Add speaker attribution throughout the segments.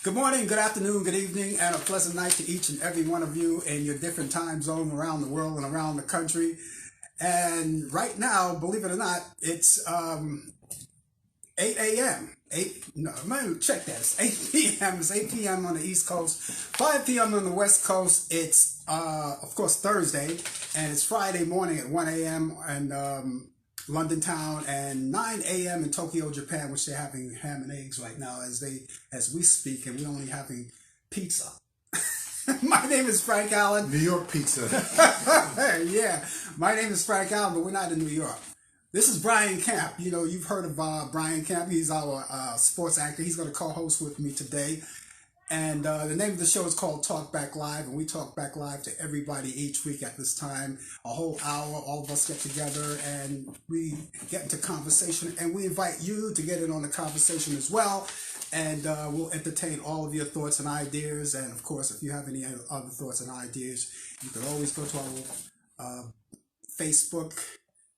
Speaker 1: Good morning, good afternoon, good evening, and a pleasant night to each and every one of you in your different time zone around the world and around the country. And right now, believe it or not, it's 8 a.m. 8, no, check that. It's 8 p.m. It's 8 p.m. on the East Coast, 5 p.m. on the West Coast. It's, of course, Thursday, and it's Friday morning at 1 a.m. in London town, and 9 a.m. in Tokyo, Japan, which they're having ham and eggs right now as we speak, and we're only having pizza. My name is Frank Allan.
Speaker 2: New York pizza.
Speaker 1: Yeah, my name is Frank Allan, but we're not in New York. This is Brian Camp. You know, you've heard of Brian Camp. He's our sports actor. He's going to co-host with me today. And the name of the show is called Talk Back Live, and we talk back live to everybody each week at this time. A whole hour, all of us get together, and we get into conversation, and we invite you to get in on the conversation as well. And we'll entertain all of your thoughts and ideas. And, of course, if you have any other thoughts and ideas, you can always go to our Facebook.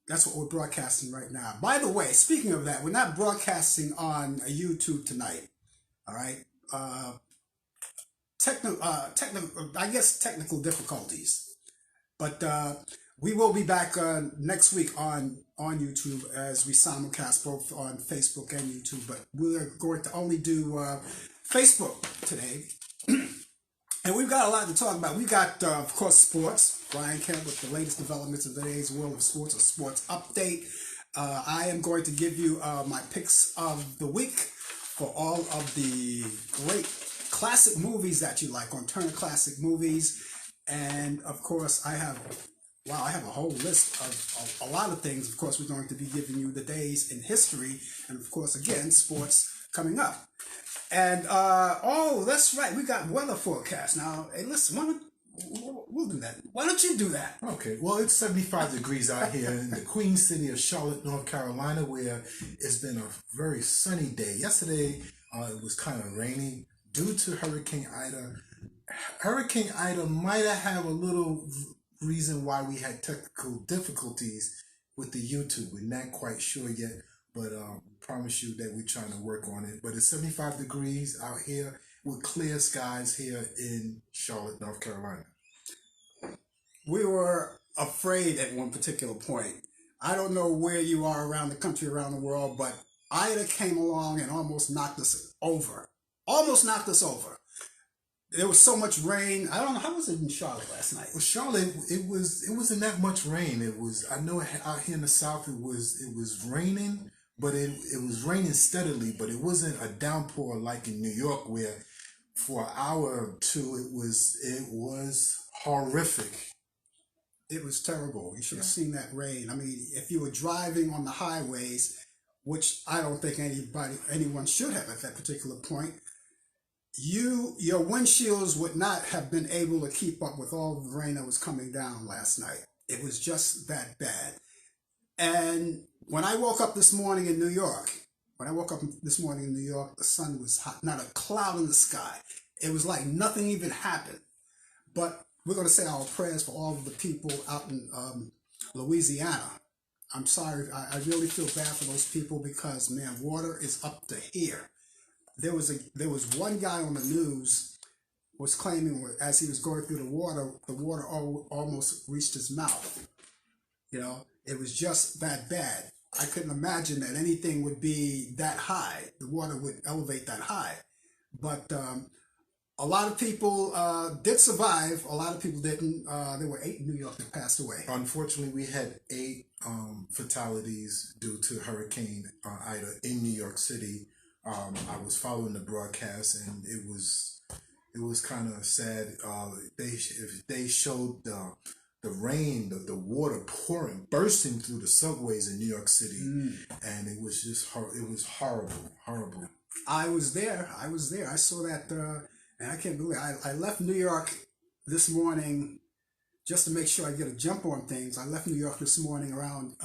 Speaker 1: That's what we're broadcasting right now. By the way, speaking of that, we're not broadcasting on YouTube tonight, all right? Technical difficulties, but we will be back next week on YouTube as we simulcast both on Facebook and YouTube. But we're going to only do Facebook today, and we've got a lot to talk about. We got, of course, sports. Brian Kemp with the latest developments in today's world of sports, a sports update. I am going to give you my picks of the week for all of the great classic movies that you like on Turner Classic Movies. And of course, I have a whole list of a lot of things. Of course, we're going to be giving you the days in history, and of course, again, sports coming up. And that's right, we got weather forecast now. Hey, listen, we'll do that. Why don't you do that?
Speaker 2: Okay, well, it's 75 degrees out here in the Queen City of Charlotte, North Carolina, where it's been a very sunny day. Yesterday, it was kind of rainy due to Hurricane Ida. Hurricane Ida might have a little reason why we had technical difficulties with the YouTube. We're not quite sure yet, but promise you that we're trying to work on it. But it's 75 degrees out here with clear skies here in Charlotte, North Carolina.
Speaker 1: We were afraid at one particular point. I don't know where you are around the country, around the world, but Ida came along and almost knocked us over. There was so much rain. I don't know, how was it in Charlotte last night?
Speaker 2: Well, Charlotte, it wasn't that much rain. I know out here in the South it was raining, but it was raining steadily, but it wasn't a downpour like in New York where for an hour or two it was horrific.
Speaker 1: It was terrible. You should have seen that rain. I mean, if you were driving on the highways, which I don't think anyone should have at that particular point, your windshields would not have been able to keep up with all the rain that was coming down last night. It was just that bad. And when I woke up this morning in New York, the sun was hot, not a cloud in the sky. It was like nothing even happened. But we're going to say our prayers for all of the people out in Louisiana. I'm sorry, I really feel bad for those people because, man, water is up to here. There was one guy on the news was claiming as he was going through the water almost reached his mouth. You know, it was just that bad. I couldn't imagine that anything would be that high. The water would elevate that high. But a lot of people did survive. A lot of people didn't. There were 8 in New York that passed away.
Speaker 2: Unfortunately, we had 8 fatalities due to Hurricane Ida in New York City. I was following the broadcast, and it was kind of sad. They showed the rain, the water bursting through the subways in New York City, and it was just it was horrible.
Speaker 1: I was there. I saw that, and I can't believe it. I left New York this morning just to make sure I get a jump on things. I left New York this morning around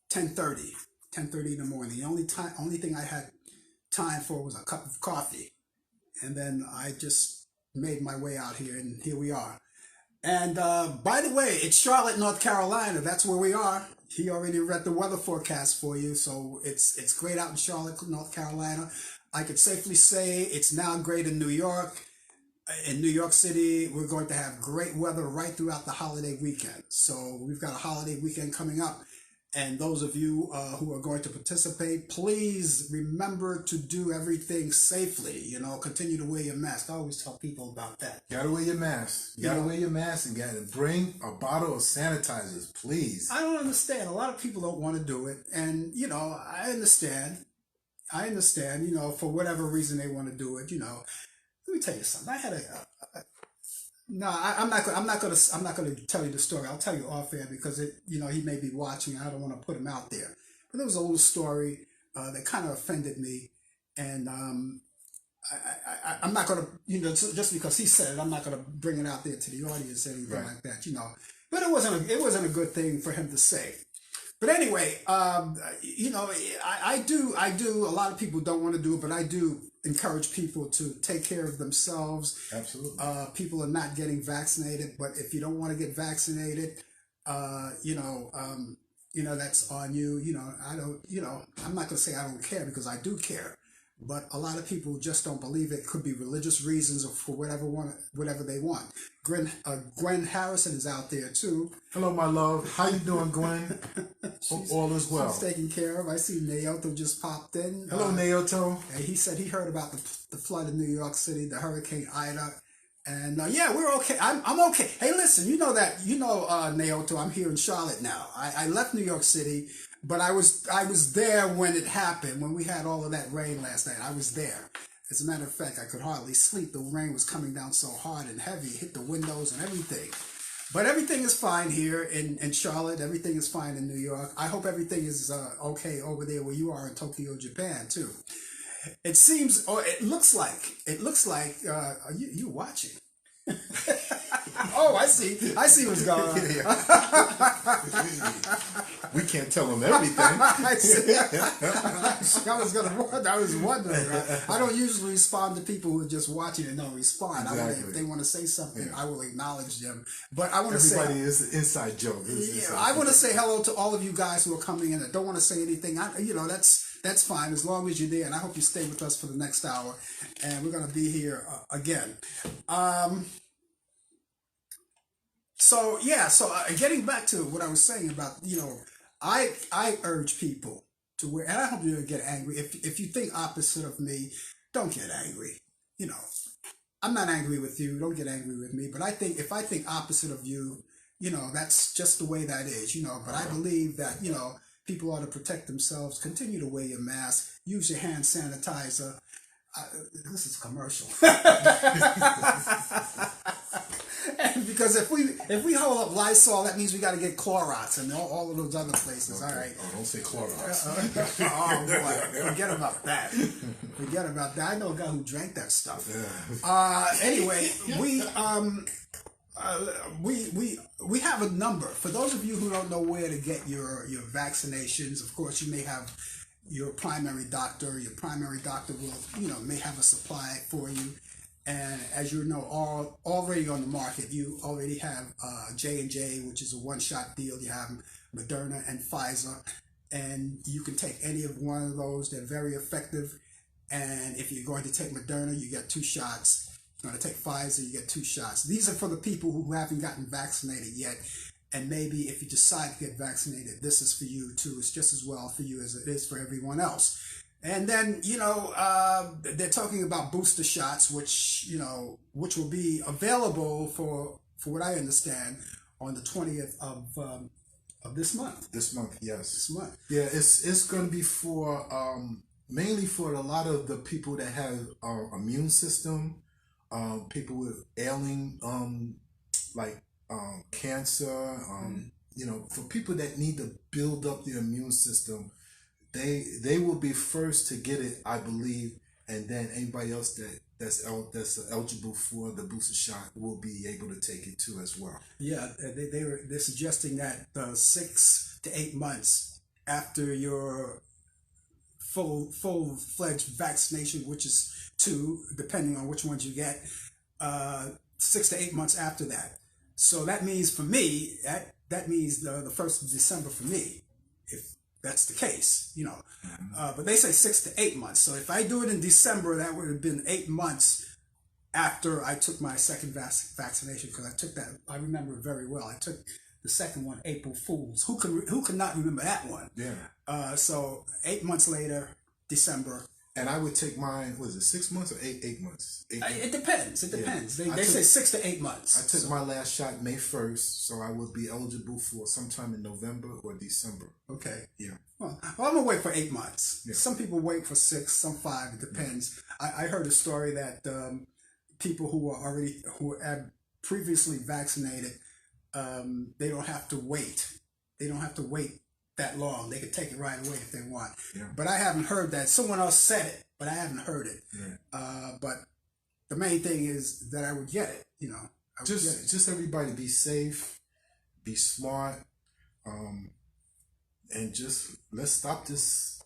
Speaker 1: 10:30 in the morning. The only thing I had time for was a cup of coffee, and then I just made my way out here, and here we are. And by the way, it's Charlotte, North Carolina. That's where we are. He already read the weather forecast for you, so it's great out in Charlotte, North Carolina. I could safely say it's now great in New York. In New York City, we're going to have great weather right throughout the holiday weekend. So we've got a holiday weekend coming up. And those of you who are going to participate, please remember to do everything safely. You know, continue to wear your mask. I always tell people about that.
Speaker 2: Gotta wear your mask. You gotta wear your mask and gotta bring a bottle of sanitizers, please.
Speaker 1: I don't understand. A lot of people don't want to do it. And, you know, I understand. You know, for whatever reason they want to do it, you know. Let me tell you something. I had I'm not gonna tell you the story. I'll tell you off air because you know, he may be watching. I don't want to put him out there. But there was a little story that kind of offended me, and I'm not gonna, you know, just because he said it, I'm not gonna bring it out there to the audience or anything like that, you know. But it wasn't a good thing for him to say. But anyway, you know, I do. A lot of people don't want to do it, but I do encourage people to take care of themselves.
Speaker 2: Absolutely.
Speaker 1: People are not getting vaccinated, but if you don't want to get vaccinated, you know, that's on you. You know, I don't. You know, I'm not gonna say I don't care because I do care. But a lot of people just don't believe it. Could be religious reasons or for whatever they want. Gwen Harrison is out there too.
Speaker 2: Hello, my love. How you doing, Gwen? Hope all is well.
Speaker 1: She's taken care of. I see Naoto just popped in.
Speaker 2: Hello, Naoto.
Speaker 1: And he said he heard about the flood in New York City, the Hurricane Ida. And yeah, we're okay. I'm okay. Hey, listen, you know Naoto, I'm here in Charlotte now. I left New York City, but I was there when it happened, when we had all of that rain last night. I was there. As a matter of fact, I could hardly sleep. The rain was coming down so hard and heavy, it hit the windows and everything. But everything is fine here in Charlotte. Everything is fine in New York. I hope everything is okay over there where you are in Tokyo, Japan, too. It seems, or it looks like, you watching. Oh, I see what's going on.
Speaker 2: We can't tell them everything.
Speaker 1: I was wondering. I don't usually respond to people who are just watching and don't respond. If they want to say something, I will acknowledge them. But I want to say
Speaker 2: everybody is an inside joke.
Speaker 1: I want to say hello to all of you guys who are coming in that don't want to say anything. That's fine as long as you're there, and I hope you stay with us for the next hour. And we're going to be here again. So getting back to what I was saying about, you know, I urge people to wear, and I hope you don't get angry. If you think opposite of me, don't get angry. You know, I'm not angry with you. Don't get angry with me. But if I think opposite of you, you know, that's just the way that is. You know, but I believe that, you know, people ought to protect themselves. Continue to wear your mask. Use your hand sanitizer. This is commercial. Because if we hold up Lysol, that means we got to get Clorox and all of those other places.
Speaker 2: Okay.
Speaker 1: All right.
Speaker 2: Oh, don't say Clorox.
Speaker 1: Oh boy, forget about that. Forget about that. I know a guy who drank that stuff. Anyway, we have a number for those of you who don't know where to get your vaccinations. Of course, you may have your primary doctor. Your primary doctor will, you know, may have a supply for you. And as you know, already on the market, you already have J&J, which is a one-shot deal. You have Moderna and Pfizer, and you can take any of one of those. They're very effective. And if you're going to take Moderna, you get 2 shots. If you're going to take Pfizer, you get 2 shots. These are for the people who haven't gotten vaccinated yet. And maybe if you decide to get vaccinated, this is for you too. It's just as well for you as it is for everyone else. And then, you know, they're talking about booster shots, which will be available for what I understand on the 20th of this month.
Speaker 2: This month, yes.
Speaker 1: This month.
Speaker 2: Yeah, it's going to be for mainly for a lot of the people that have immune system, people with ailing like cancer, you know, for people that need to build up their immune system. They will be first to get it, I believe, and then anybody else that's eligible for the booster shot will be able to take it too as well.
Speaker 1: Yeah, they're suggesting that 6 to 8 months after your full-fledged vaccination, which is 2, depending on which ones you get, 6 to 8 months after that. So that means for me, that means the 1st of December for me. that's the case, you know. But they say 6 to 8 months. So if I do it in December, that would have been 8 months after I took my second vaccination, because I took that. I remember it very well. I took the second one, April Fools. Who could not remember that one?
Speaker 2: Yeah.
Speaker 1: So 8 months later, December.
Speaker 2: And I would take mine. Was it 6 months or 8 months?
Speaker 1: It depends. It depends.
Speaker 2: Yeah.
Speaker 1: They say 6 to 8 months.
Speaker 2: I took my last shot May 1st, so I would be eligible for sometime in November or December.
Speaker 1: Okay.
Speaker 2: Yeah.
Speaker 1: Well, I'm gonna wait for 8 months.
Speaker 2: Yeah.
Speaker 1: Some people wait for 6, some 5. It depends. I heard a story that people who have previously vaccinated, they don't have to wait. They don't have to wait that long. They could take it right away if they want.
Speaker 2: Yeah.
Speaker 1: But I haven't heard that. Someone else said it, but I haven't heard it.
Speaker 2: Yeah.
Speaker 1: But the main thing is that I would get it. You know,
Speaker 2: just everybody be safe, be smart, and just let's stop this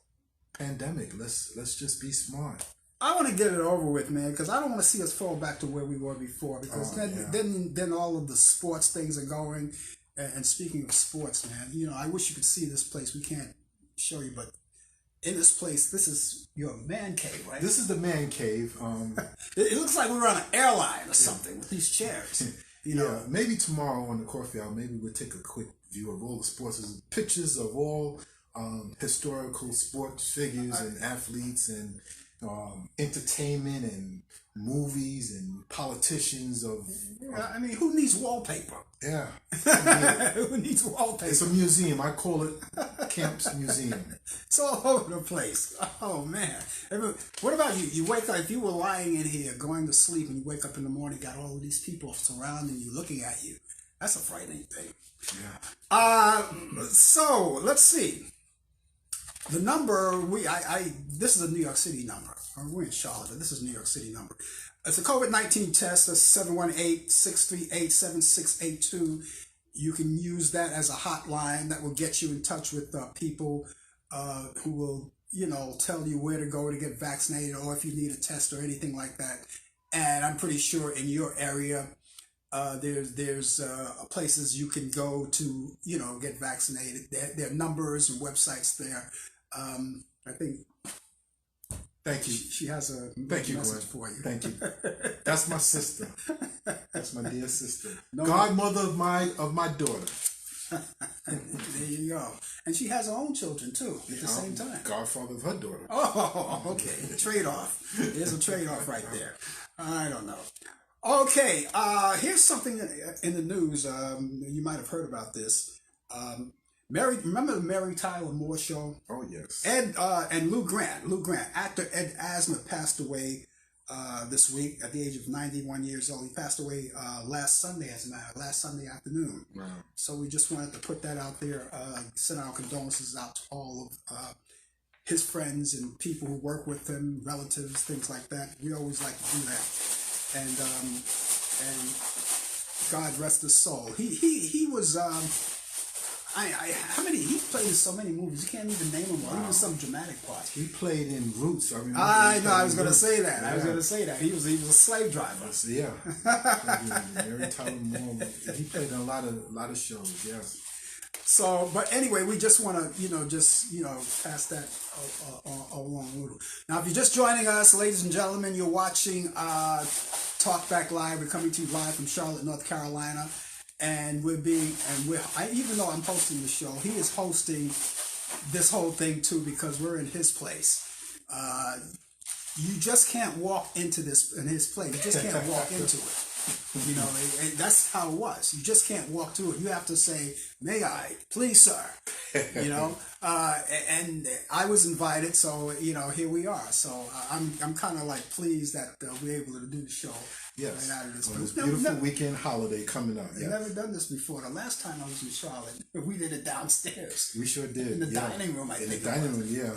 Speaker 2: pandemic. Let's just be smart.
Speaker 1: I want to get it over with, man, because I don't want to see us fall back to where we were before. Because then all of the sports things are going. And speaking of sports, man, you know, I wish you could see this place. We can't show you, but in this place, this is your man cave, right?
Speaker 2: This is the man cave.
Speaker 1: It looks like we were on an airline or something with these chairs. You know,
Speaker 2: yeah, maybe tomorrow on the coffee hour, maybe we'll take a quick view of all the sports, pictures of all historical sports figures and athletes and entertainment and movies and politicians of.
Speaker 1: I mean, who needs wallpaper?
Speaker 2: Yeah.
Speaker 1: Who needs wallpaper?
Speaker 2: It's a museum. I call it Camp's Museum.
Speaker 1: It's all over the place. Oh, man. What about you? You wake up, if you were lying in here, going to sleep, and you wake up in the morning, got all of these people surrounding you, looking at you. That's a frightening thing.
Speaker 2: Yeah.
Speaker 1: So, let's see. The number, this is a New York City number. We're in Charlotte, but this is a New York City number. It's a COVID-19 test. That's 718-638-7682. You can use that as a hotline that will get you in touch with people who will, you know, tell you where to go to get vaccinated, or if you need a test or anything like that. And I'm pretty sure in your area, there's places you can go to, you know, get vaccinated. There are numbers and websites there. I think.
Speaker 2: Thank you.
Speaker 1: She has a message for you.
Speaker 2: Thank you. That's my sister. That's my dear sister.
Speaker 1: No,
Speaker 2: godmother of my daughter.
Speaker 1: There you go. And she has her own children too at the same time.
Speaker 2: Godfather of her daughter.
Speaker 1: Oh, okay. Trade-off. There's a trade-off right there. I don't know. Okay, here's something in the news. You might have heard about this. Remember the Mary Tyler Moore show?
Speaker 2: Oh, yes.
Speaker 1: Ed and Lou Grant, actor Ed Asner passed away this week at the age of 91 years old. He passed away last Sunday, last Sunday afternoon.
Speaker 2: Wow.
Speaker 1: So we just wanted to put that out there, send our condolences out to all of his friends and people who work with him, relatives, things like that. We always like to do that. And God rest his soul. He was he played in so many movies, you can't even name them all. Even some dramatic parts.
Speaker 2: He played in Roots. I remember.
Speaker 1: I was gonna say that. Yeah. I was gonna say that. He was a slave driver.
Speaker 2: Yeah. Mary Tyler Moore. He played in a lot of shows. Yes.
Speaker 1: So, but anyway, we just want to, pass that along. Now, if you're just joining us, ladies and gentlemen, you're watching Talk Back Live. We're coming to you live from Charlotte, North Carolina, and even though I'm hosting the show, he is hosting this whole thing too, because we're in his place. You just can't walk into his place. You just can't walk into it. That's how it was. You just can't walk through it. You have to say, "May I, please, sir?" And I was invited, so here we are. So I'm kind of like pleased that we're able to do the show.
Speaker 2: Yes,
Speaker 1: right out of this
Speaker 2: on this beautiful weekend holiday coming up.
Speaker 1: I've never done this before. The last time I was in Charlotte, we did it downstairs.
Speaker 2: We sure did.
Speaker 1: In the dining room, I think.
Speaker 2: In the dining room, yeah.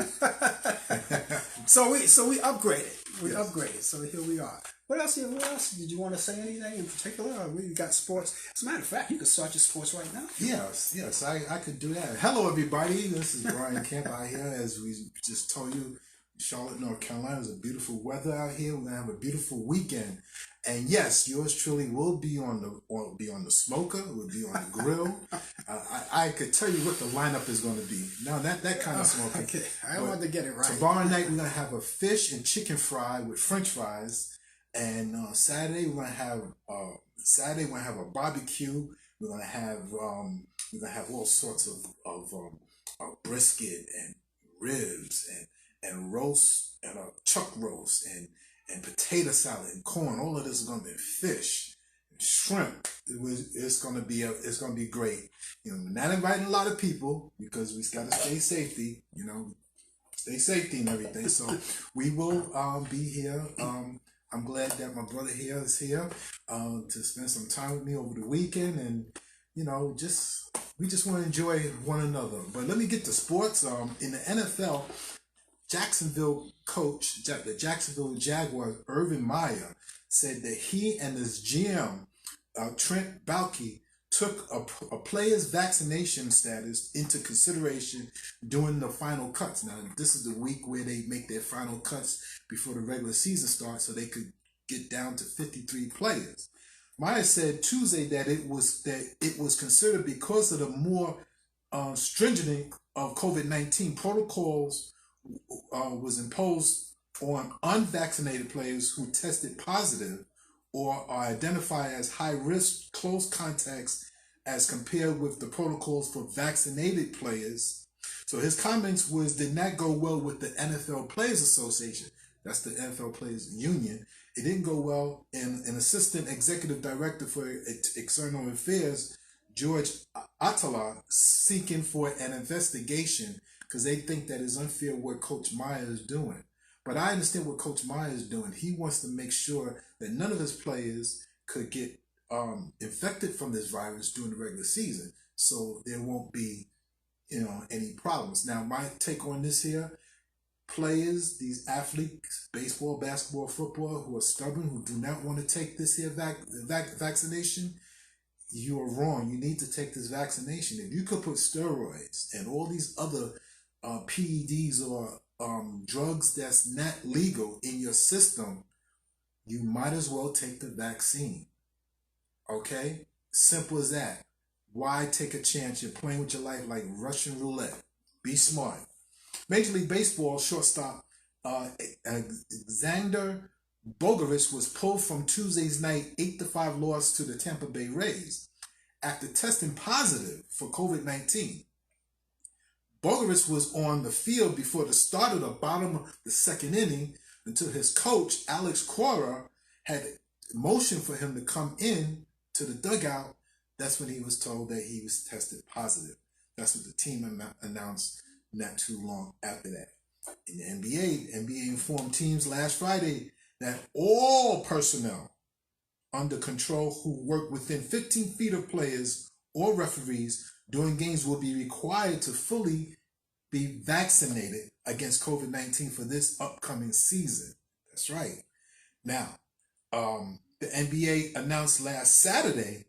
Speaker 1: So we upgraded. Upgraded. So here we are. What else? Did you want to say anything in particular? We got sports. As a matter of fact, you could start your sports right now.
Speaker 2: Yes, I could do that. Hello, everybody. This is Brian Kemp out here, as we just told you, Charlotte, North Carolina. It's a beautiful weather out here. We're gonna have a beautiful weekend, and yes, yours truly will be on the smoker. Will be on the grill. I could tell you what the lineup is going to be. Now that kind of smoking.
Speaker 1: Okay, I want to get it right.
Speaker 2: Tomorrow night we're gonna have a fish and chicken fry with French fries, and Saturday we're gonna have a barbecue. We're gonna have all sorts of brisket and ribs and roast and a chuck roast and potato salad and corn. All of this is gonna be fish and shrimp. It's gonna be great. We're not inviting a lot of people because we gotta stay safety and everything. So we will be here. I'm glad that my brother here is here to spend some time with me over the weekend, and we just want to enjoy one another. But let me get to sports. In the NFL, Jacksonville coach, the Jacksonville Jaguars, Urban Meyer, said that he and his GM, Trent Baalke, took a player's vaccination status into consideration during the final cuts. Now, this is the week where they make their final cuts before the regular season starts, so they could get down to 53 players. Meyer said Tuesday that it was considered because of the more stringent of COVID-19 protocols was imposed on unvaccinated players who tested positive or are identified as high-risk close contacts as compared with the protocols for vaccinated players. So his comments did not go well with the NFL Players Association. That's the NFL Players Union. It didn't go well. And an assistant executive director for external affairs, George Atala, seeking for an investigation because they think that it's unfair what Coach Meyer is doing. But I understand what Coach Meyer is doing. He wants to make sure that none of his players could get infected from this virus during the regular season, so there won't be, any problems. Now, my take on this here: players, these athletes, baseball, basketball, football, who are stubborn, who do not want to take this here vaccination, you are wrong. You need to take this vaccination. If you could put steroids and all these other PEDs or drugs that's not legal in your system, you might as well take the vaccine. Okay? Simple as that. Why take a chance? You're playing with your life like Russian roulette. Be smart. Major League Baseball shortstop Xander Bogaerts was pulled from Tuesday's night 8-5 loss to the Tampa Bay Rays after testing positive for COVID-19. Bogaerts was on the field before the start of the bottom of the second inning until his coach, Alex Cora, had motioned for him to come in to the dugout. That's when he was told that he was tested positive. That's what the team announced not too long after that. In the NBA informed teams last Friday that all personnel under control who work within 15 feet of players or referees during games will be required to fully be vaccinated against COVID-19 for this upcoming season. That's right. Now, the NBA announced last Saturday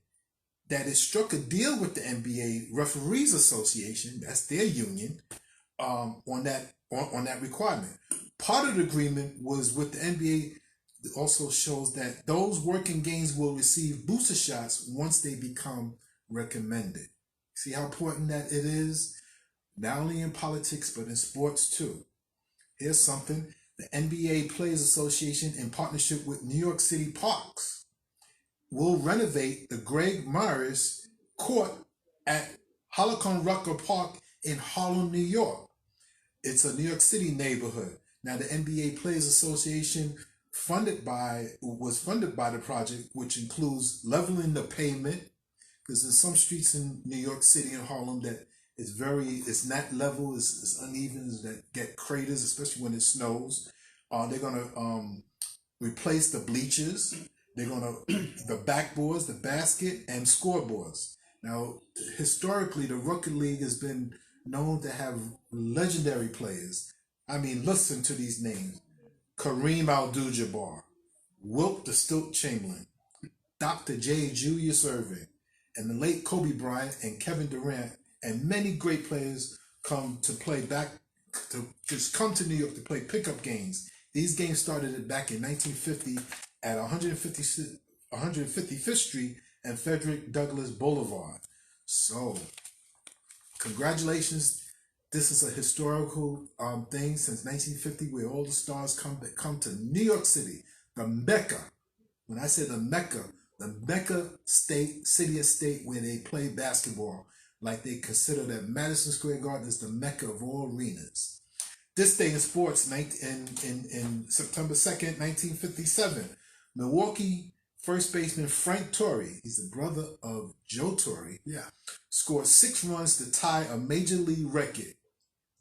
Speaker 2: that it struck a deal with the NBA Referees Association, that's their union, on that requirement. Part of the agreement was with the NBA also shows that those working games will receive booster shots once they become recommended. See how important that it is? Not only in politics, but in sports too. Here's something. The NBA Players Association, in partnership with New York City Parks, will renovate the Greg Morris Court at Halcon Rucker Park in Harlem, New York. It's a New York City neighborhood. Now, the NBA Players Association was funded by the project, which includes leveling the pavement, because there's some streets in New York City and Harlem that it's not level, it's uneven, that get craters, especially when it snows. They're gonna replace the bleachers. They're gonna the backboards, the basket, and scoreboards. Now, historically, the Rookie League has been known to have legendary players. I mean, listen to these names: Kareem Abdul-Jabbar, Wilt the Stilt Chamberlain, Dr. J. Julius Irving, and the late Kobe Bryant and Kevin Durant, and many great players come to play to just come to New York to play pickup games. These games started back in 1950 at 155th Street and Frederick Douglass Boulevard. So, congratulations. This is a historical thing since 1950 where all the stars come to New York City, the Mecca. When I say the Mecca city of state where they play basketball, like they consider that Madison Square Garden is the Mecca of all arenas. This day in sports, in September 2nd, 1957, Milwaukee first baseman Frank Torrey, he's the brother of Joe Torre, scored 6 runs to tie a major league record.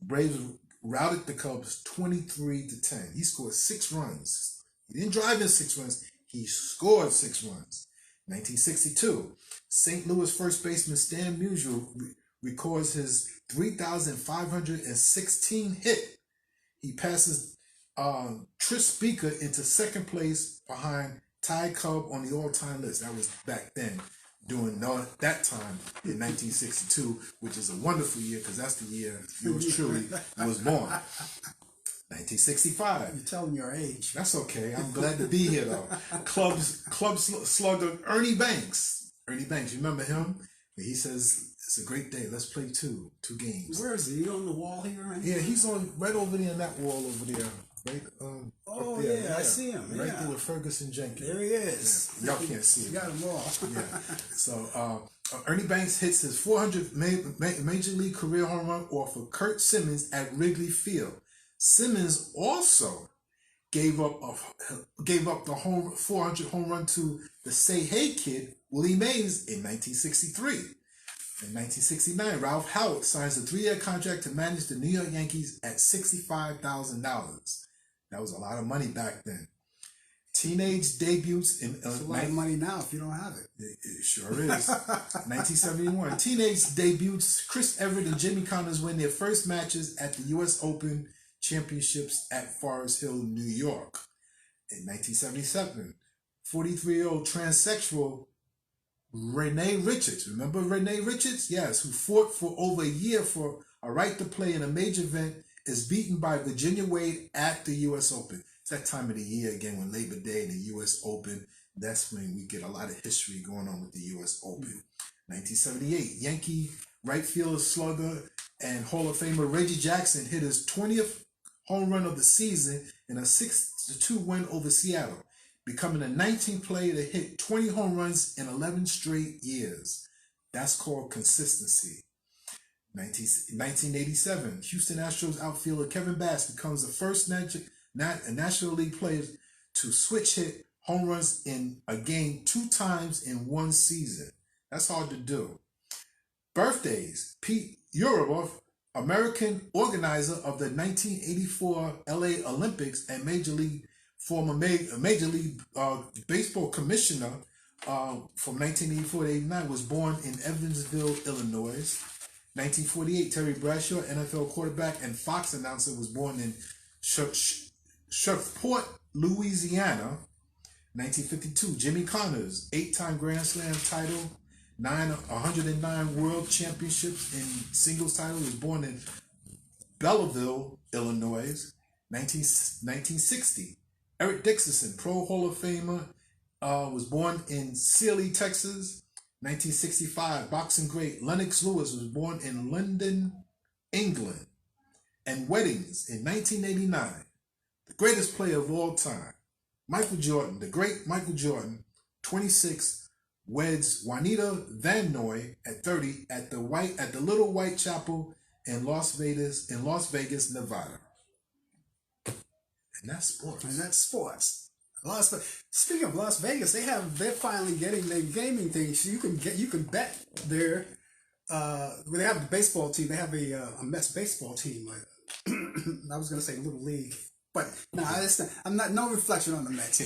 Speaker 2: Braves routed the Cubs 23-10. He scored 6 runs. He didn't drive in 6 runs. He scored 6 runs. 1962, St. Louis first baseman Stan Musial records his 3,516 hit. He passes Tris Speaker into second place behind Ty Cobb on the all-time list. That was back then, during that time in 1962, which is a wonderful year because that's the year yours truly was born. 1965.
Speaker 1: You're telling your age.
Speaker 2: That's okay. I'm glad to be here though. Club slugger Ernie Banks. Ernie Banks, you remember him? He says it's a great day. Let's play two games.
Speaker 1: Where is he? He on the wall here? Right?
Speaker 2: Yeah, he's on right over there in that wall over there. Right.
Speaker 1: Oh
Speaker 2: there,
Speaker 1: yeah, I see him.
Speaker 2: Right there with Ferguson Jenkins.
Speaker 1: There he is.
Speaker 2: Yeah. Y'all can't see him.
Speaker 1: You got him all.
Speaker 2: Yeah. So Ernie Banks hits his 400th major league career home run off of Kurt Simmons at Wrigley Field. Simmons also gave up the 400 home run to the Say Hey kid Willie Mays in 1963. In 1969, Ralph Howard signs a 3-year contract to manage the New York Yankees at $65,000. That was a lot of money back then. Teenage debuts in
Speaker 1: It's a lot of money now if you don't have it.
Speaker 2: It sure is. 1971. Teenage debuts. Chris Everett and Jimmy Connors win their first matches at the U.S. Open Championships at Forest Hill, New York. In 1977, 43-year-old transsexual Renee Richards, remember Renee Richards? Yes, who fought for over a year for a right to play in a major event, is beaten by Virginia Wade at the U.S. Open. It's that time of the year again when Labor Day and the U.S. Open. That's when we get a lot of history going on with the U.S. Open. 1978, Yankee right fielder slugger and Hall of Famer Reggie Jackson hit his 20th home run of the season in a 6-2 win over Seattle, becoming the 19th player to hit 20 home runs in 11 straight years. That's called consistency. 1987, Houston Astros outfielder Kevin Bass becomes the first National League player to switch hit home runs in a game 2 times in one season. That's hard to do. Birthdays. Pete Uroboff, American organizer of the 1984 LA Olympics and former Major League Baseball commissioner from 1984 to 89, was born in Evansville, Illinois. 1948, Terry Bradshaw, NFL quarterback and Fox announcer, was born in Shreveport, Louisiana. 1952, Jimmy Connors, 8-time Grand Slam title, 109 World Championships in singles title, was born in Belleville, Illinois. 1960, Eric Dickerson, Pro Hall of Famer, was born in Sealy, Texas. 1965, boxing great Lennox Lewis was born in London, England. And weddings in 1989, the greatest player of all time, Michael Jordan, the great Michael Jordan, 26, weds Juanita Van Noy at 30 at the Little White Chapel in Las Vegas, Nevada. And that's sports. Speaking of Las Vegas, they're finally getting their gaming things. You can bet there. When they have the baseball team, they have a Mets baseball team. Like I was gonna say Little League, but no, I'm not. No reflection on the Mets.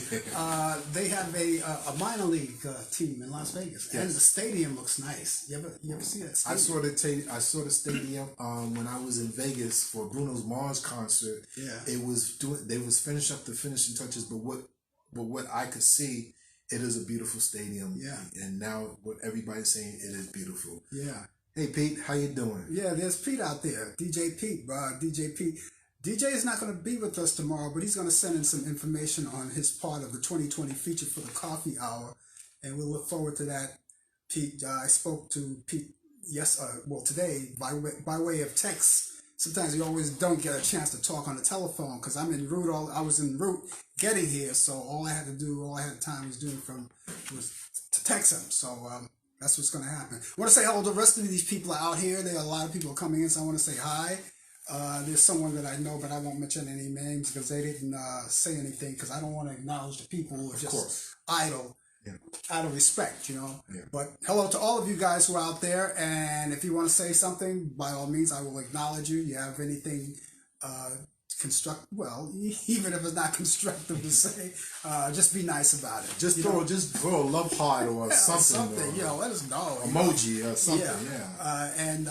Speaker 2: They have a minor league team in Las Vegas, and the stadium looks nice. You ever see that stadium? I saw the stadium when I was in Vegas for Bruno Mars concert.
Speaker 1: Yeah,
Speaker 2: they was finishing up the finishing touches, but what I could see, it is a beautiful stadium.
Speaker 1: Yeah,
Speaker 2: and now what everybody's saying, it is beautiful.
Speaker 1: Yeah.
Speaker 2: Hey Pete, how you doing?
Speaker 1: Yeah, there's Pete out there, DJ Pete. DJ Pete. DJ is not going to be with us tomorrow, but he's going to send in some information on his part of the 2020 feature for the coffee hour, and we'll look forward to that. Pete, I spoke to Pete today by way of text. Sometimes you always don't get a chance to talk on the telephone because I was en route getting here, so all I had time was was to text him. So that's what's going to happen. I want to say hello to the rest of these people are out here. There are a lot of people coming in, so I want to say hi. There's someone that I know, but I won't mention any names because they didn't say anything because I don't want to acknowledge the people who are just idle. Yeah. Out of respect, Yeah. But hello to all of you guys who are out there, and if you want to say something, by all means, I will acknowledge you. You have anything even if it's not constructive to say, just be nice about it.
Speaker 2: Just throw a love heart or something.
Speaker 1: Let us know.
Speaker 2: Emoji or something. Yeah.
Speaker 1: And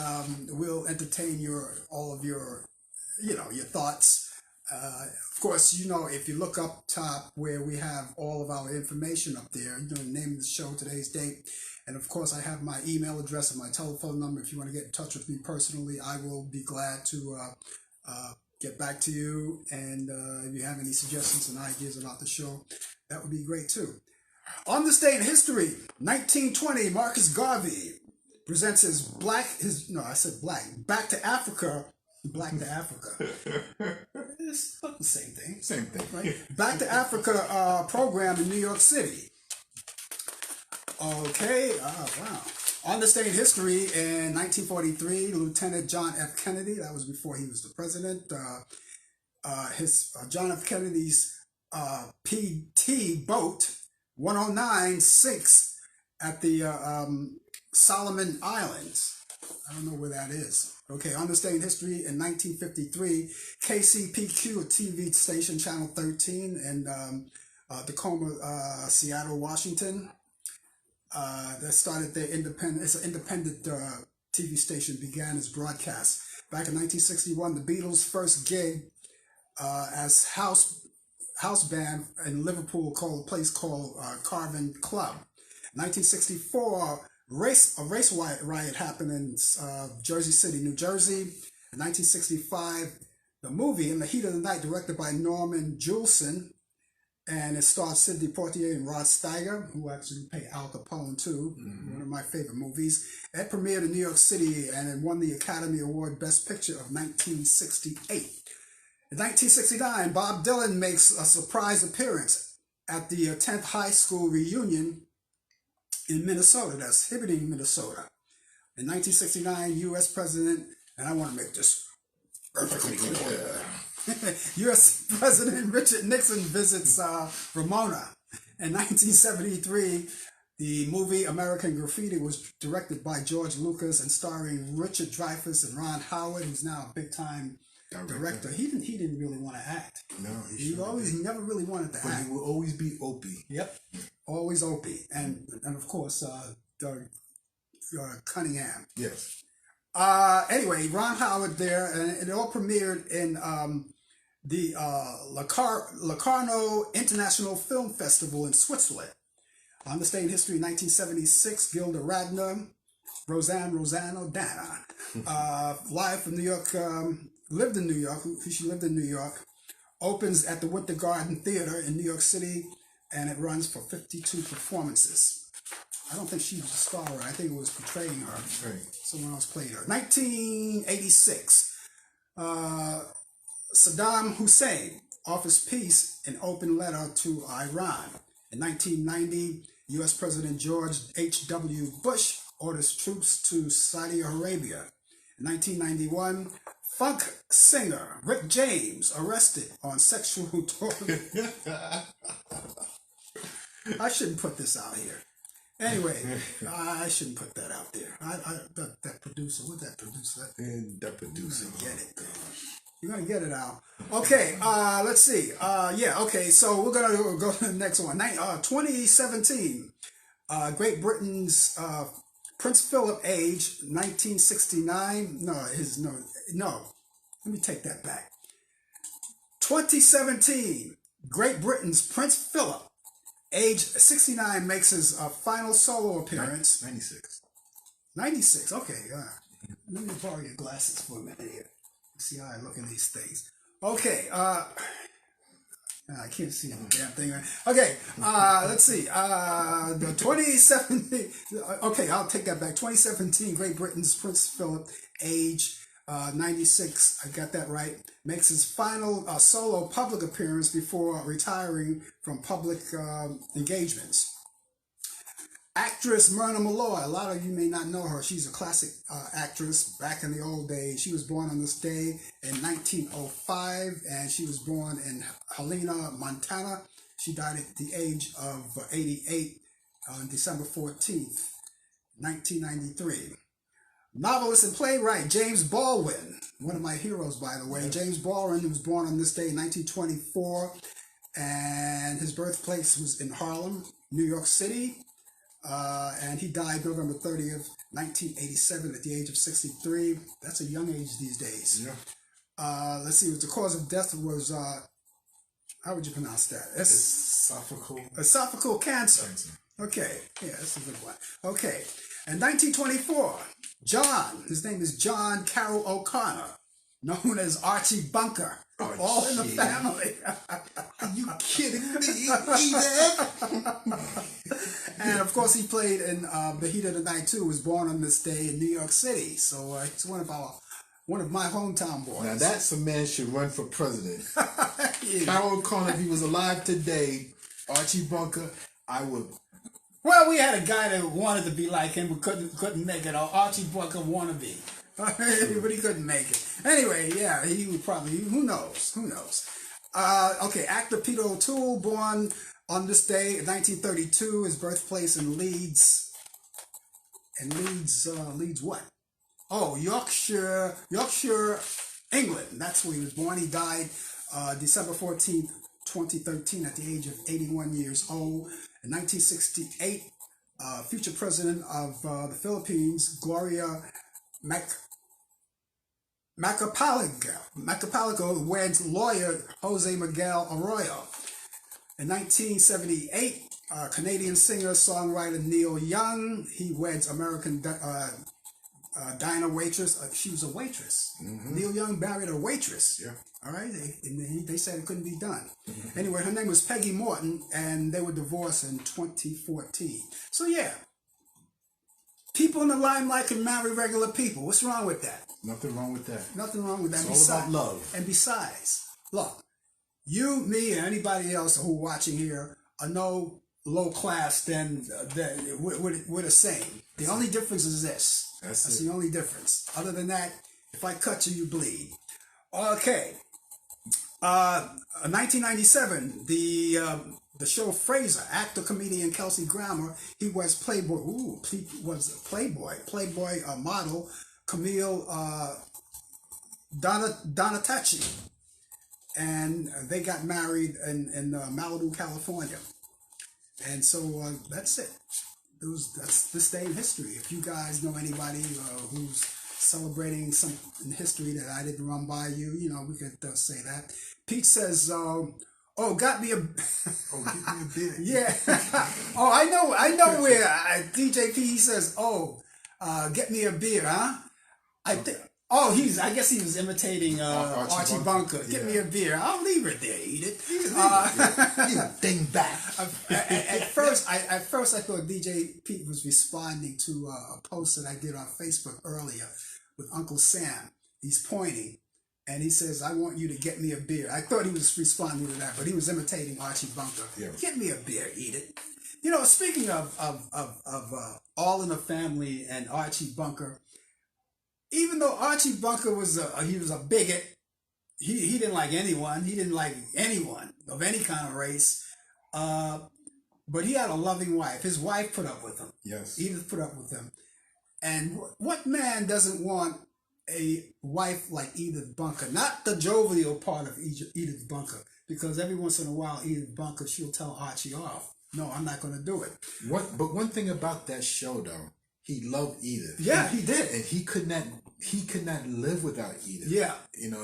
Speaker 1: we'll entertain all of your thoughts. Of course, if you look up top where we have all of our information up there, the name of the show, today's date, and of course I have my email address and my telephone number. If you want to get in touch with me personally, I will be glad to get back to you. And if you have any suggestions and ideas about the show, that would be great too. On this day in history, 1920, Marcus Garvey presents Back to Africa. Black to Africa. It's the same thing.
Speaker 2: Same thing.
Speaker 1: Right? Back to Africa program in New York City. Okay. Wow. On this day in history, in 1943, Lieutenant John F. Kennedy, that was before he was the president, John F. Kennedy's PT boat 109 sinks at the Solomon Islands. I don't know where that is. Okay, on this day in history, in 1953, KCPQ, a TV station, Channel 13, in Tacoma, Seattle, Washington, that started their it's an independent TV station, began its broadcast. Back in 1961, the Beatles' first gig as house band in Liverpool, a place called Carvin Club. 1964, a race riot happened in Jersey City, New Jersey. In 1965, the movie In the Heat of the Night, directed by Norman Jewison, and it stars Sidney Poitier and Rod Steiger, who actually played Al Capone too, one of my favorite movies. It premiered in New York City and it won the Academy Award Best Picture of 1968. In 1969, Bob Dylan makes a surprise appearance at the 10th high school reunion in Minnesota. That's Hibbing, Minnesota. In 1969, U.S. President, and I want to make this perfectly clear, U.S. President Richard Nixon visits Ramona. In 1973, the movie American Graffiti was directed by George Lucas and starring Richard Dreyfuss and Ron Howard, who's now a big-time director. He didn't really want to act.
Speaker 2: No,
Speaker 1: he never really wanted to act.
Speaker 2: But he will always be Opie.
Speaker 1: Yep, always Opie, and of course Cunningham.
Speaker 2: Yes.
Speaker 1: Anyway, Ron Howard there, and it all premiered in the Locarno International Film Festival in Switzerland. On this day in history, 1976, Gilda Radner, Roseanne Rosanna, live from New York, lived in New York, she lived in New York, opens at the Winter Garden Theater in New York City, and it runs for 52 performances. I don't think she was a star. I think it was portraying her.
Speaker 2: Right.
Speaker 1: Someone else played her. 1986, Saddam Hussein offers peace in open letter to Iran. In 1990, U.S. President George H.W. Bush orders troops to Saudi Arabia. In 1991, funk singer Rick James arrested on sexual torture. I shouldn't put this out here. Anyway, I shouldn't put that out there. That producer, what that producer?
Speaker 2: That producer.
Speaker 1: Get it. You're going to get it out. Okay, let's see. Okay, so we're going to go to the next one. 2017, Great Britain's Prince Philip, age 1969. No. Let me take that back. 2017, Great Britain's Prince Philip, age 69, makes his final solo appearance.
Speaker 2: 96.
Speaker 1: 96. Okay. Let me borrow your glasses for a minute here. See how I look in these things. Okay. I can't see the damn thing. Right? Okay, let's see. The 2017. Okay, I'll take that back. 2017. Great Britain's Prince Philip, age 96. I got that right. Makes his final solo public appearance before retiring from public engagements. Actress Myrna Malloy, a lot of you may not know her. She's a classic actress back in the old days. She was born on this day in 1905, and she was born in Helena, Montana. She died at the age of 88 on December 14th, 1993. Novelist and playwright James Baldwin, one of my heroes, by the way. James Baldwin was born on this day in 1924, and his birthplace was in Harlem, New York City. And he died November 30th, 1987 at the age of 63. That's a young age these days.
Speaker 2: Yeah.
Speaker 1: Let's see, the cause of death was, how would you pronounce that? Esophageal cancer. Okay, yeah, that's a good one. Okay, in 1924, his name is John Carroll O'Connor, known as Archie Bunker. All in the family.
Speaker 2: Are you kidding me? Edith?
Speaker 1: And of course, he played in The Heat of the Night too. Was born on this day in New York City, so he's one of my hometown boys.
Speaker 2: Now that's a man should run for president. Carroll O'Connor, if he was alive today, Archie Bunker, I would.
Speaker 1: Well, we had a guy that wanted to be like him, but couldn't make it. Archie Bunker wannabe. But he couldn't make it. Anyway, yeah, he would probably, who knows? Okay, actor Peter O'Toole, born on this day in 1932, his birthplace in Leeds. And Leeds what? Oh, Yorkshire, England. That's where he was born. He died December 14th, 2013 at the age of 81 years old. In 1968, future president of the Philippines, Gloria Macapagal weds lawyer Jose Miguel Arroyo. In 1978, Canadian singer-songwriter Neil Young, he weds American diner waitress. She was a waitress. Mm-hmm. Neil Young married a waitress.
Speaker 2: Yeah.
Speaker 1: All right. They said it couldn't be done. Mm-hmm. Anyway, her name was Peggy Morton, and they were divorced in 2014. So yeah. People in the limelight can marry regular people. What's wrong with that?
Speaker 2: Nothing wrong with that.
Speaker 1: Nothing wrong with that.
Speaker 2: It's all about love.
Speaker 1: And besides, look, you, me, and anybody else who watching here are no low class than we're the same. The only difference is this. That's the only difference. Other than that, if I cut you, you bleed. Okay. 1997, the show Frasier, actor, comedian Kelsey Grammer, he was Playboy model Camille Donatacci, and they got married in Malibu, California, and so that's it. That's this day in history. If you guys know anybody who's celebrating some in history that I didn't run by you, we could say that. Pete says, got me a...
Speaker 2: get me a beer.
Speaker 1: Yeah. I know where DJ P, he says, get me a beer, huh? I guess he was imitating Archie Bunker. Get me a beer. I'll leave it there, eat it.
Speaker 2: You dingbat.
Speaker 1: At first, I thought DJ Pete was responding to a post that I did on Facebook earlier with Uncle Sam. He's pointing, and he says, "I want you to get me a beer." I thought he was responding to that, but he was imitating Archie Bunker. Yeah. Get me a beer, eat it. Speaking of All in the Family and Archie Bunker, even though Archie Bunker was a bigot, he didn't like anyone. He didn't like anyone of any kind of race. But he had a loving wife. His wife put up with him.
Speaker 2: Yes.
Speaker 1: Edith put up with him. And what man doesn't want a wife like Edith Bunker? Not the jovial part of Edith Bunker, because every once in a while, Edith Bunker, she'll tell Archie off. No, I'm not going to do it.
Speaker 2: But one thing about that show, though, he loved Edith.
Speaker 1: Yeah, he did.
Speaker 2: And he could not live without Edith.
Speaker 1: Yeah.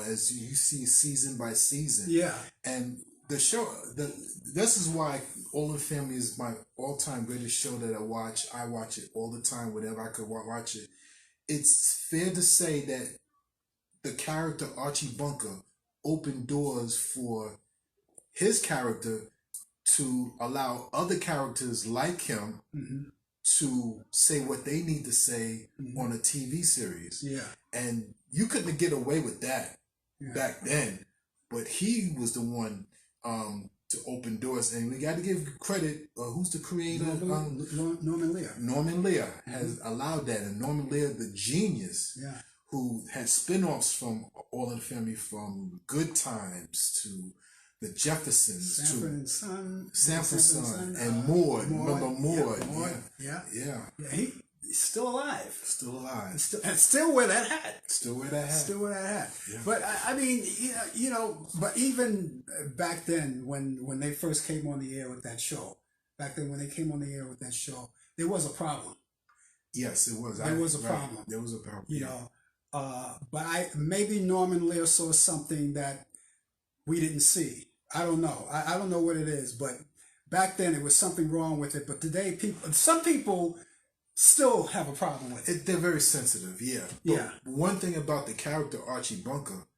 Speaker 2: As you see season by season.
Speaker 1: Yeah.
Speaker 2: And the show, this is why All in the Family is my all-time greatest show that I watch. I watch it all the time, whenever I could watch it. It's fair to say that the character Archie Bunker opened doors for his character to allow other characters like him to say what they need to say on a TV series.
Speaker 1: Yeah.
Speaker 2: And you couldn't get away with that back then. But he was the one to open doors. And we got to give credit, who's the creator?
Speaker 1: Norman Lear.
Speaker 2: Norman Lear has allowed that. And Norman Lear, the genius, who had spin-offs from All in the Family, from Good Times to the Jeffersons,
Speaker 1: Sanford and Son,
Speaker 2: and Maude. Remember Maude?
Speaker 1: Yeah. He's still alive.
Speaker 2: Still alive.
Speaker 1: Still wear that hat.
Speaker 2: Still wear that hat.
Speaker 1: Still wear that hat.
Speaker 2: Yeah.
Speaker 1: But I mean, but even back then, when they first came on the air with that show, there was a problem.
Speaker 2: Yes, it was.
Speaker 1: There was a problem.
Speaker 2: There was a problem.
Speaker 1: But maybe Norman Lear saw something that we didn't see. I don't know. I don't know what it is, but back then it was something wrong with it. But today, some people still have a problem with it.
Speaker 2: They're very sensitive, But one thing about the character Archie Bunker,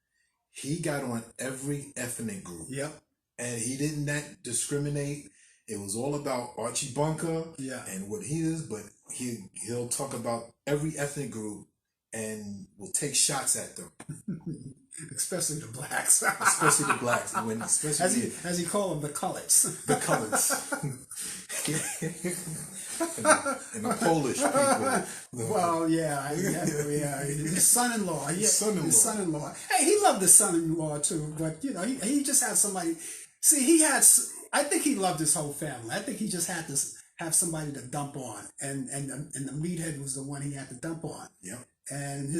Speaker 2: he got on every ethnic group.
Speaker 1: Yep.
Speaker 2: And he didn't discriminate. It was all about Archie Bunker and what he is, but he'll talk about every ethnic group and will take shots at them.
Speaker 1: Especially the blacks.
Speaker 2: Especially the blacks.
Speaker 1: As he call them, the coloreds.
Speaker 2: The coloreds. and the Polish people.
Speaker 1: Well, his son-in-law. His son-in-law. Hey, he loved his son-in-law too, but he just had somebody. See, I think he loved his whole family. I think he just had to have somebody to dump on, and the meathead was the one he had to dump on.
Speaker 2: Yeah.
Speaker 1: And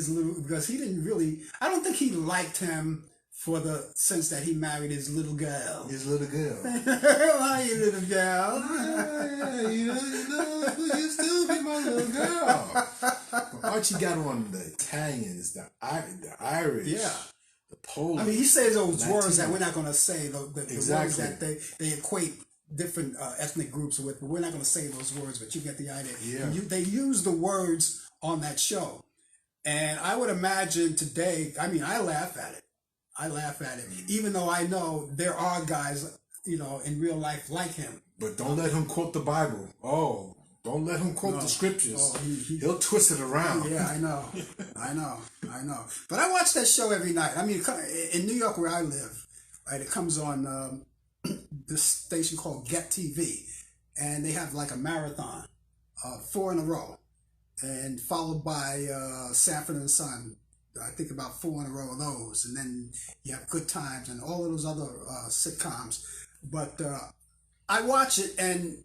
Speaker 1: because he didn't really, I don't think he liked him for the sense that he married his little girl.
Speaker 2: His little girl.
Speaker 1: Hi, you little girl.
Speaker 2: You still be my little girl. But Archie got on the Italians, the Irish, the Polish.
Speaker 1: I mean, he says those
Speaker 2: Latino.
Speaker 1: words that we're not going to say, the
Speaker 2: Exactly.
Speaker 1: words that they equate different ethnic groups with, but we're not going to say those words, but you get the idea.
Speaker 2: Yeah.
Speaker 1: They use the words on that show. And I would imagine today, I mean, I laugh at it, even though I know there are guys, in real life like him.
Speaker 2: But don't let him quote the Bible. Oh, don't let him quote the scriptures. Oh, he'll twist it around.
Speaker 1: Yeah, I know. But I watch that show every night. I mean, in New York where I live, right, it comes on this station called Get TV. And they have like a marathon, 4 in a row. And followed by Sanford and Son, I think about 4 in a row of those, and then you have Good Times and all of those other sitcoms. But I watch it and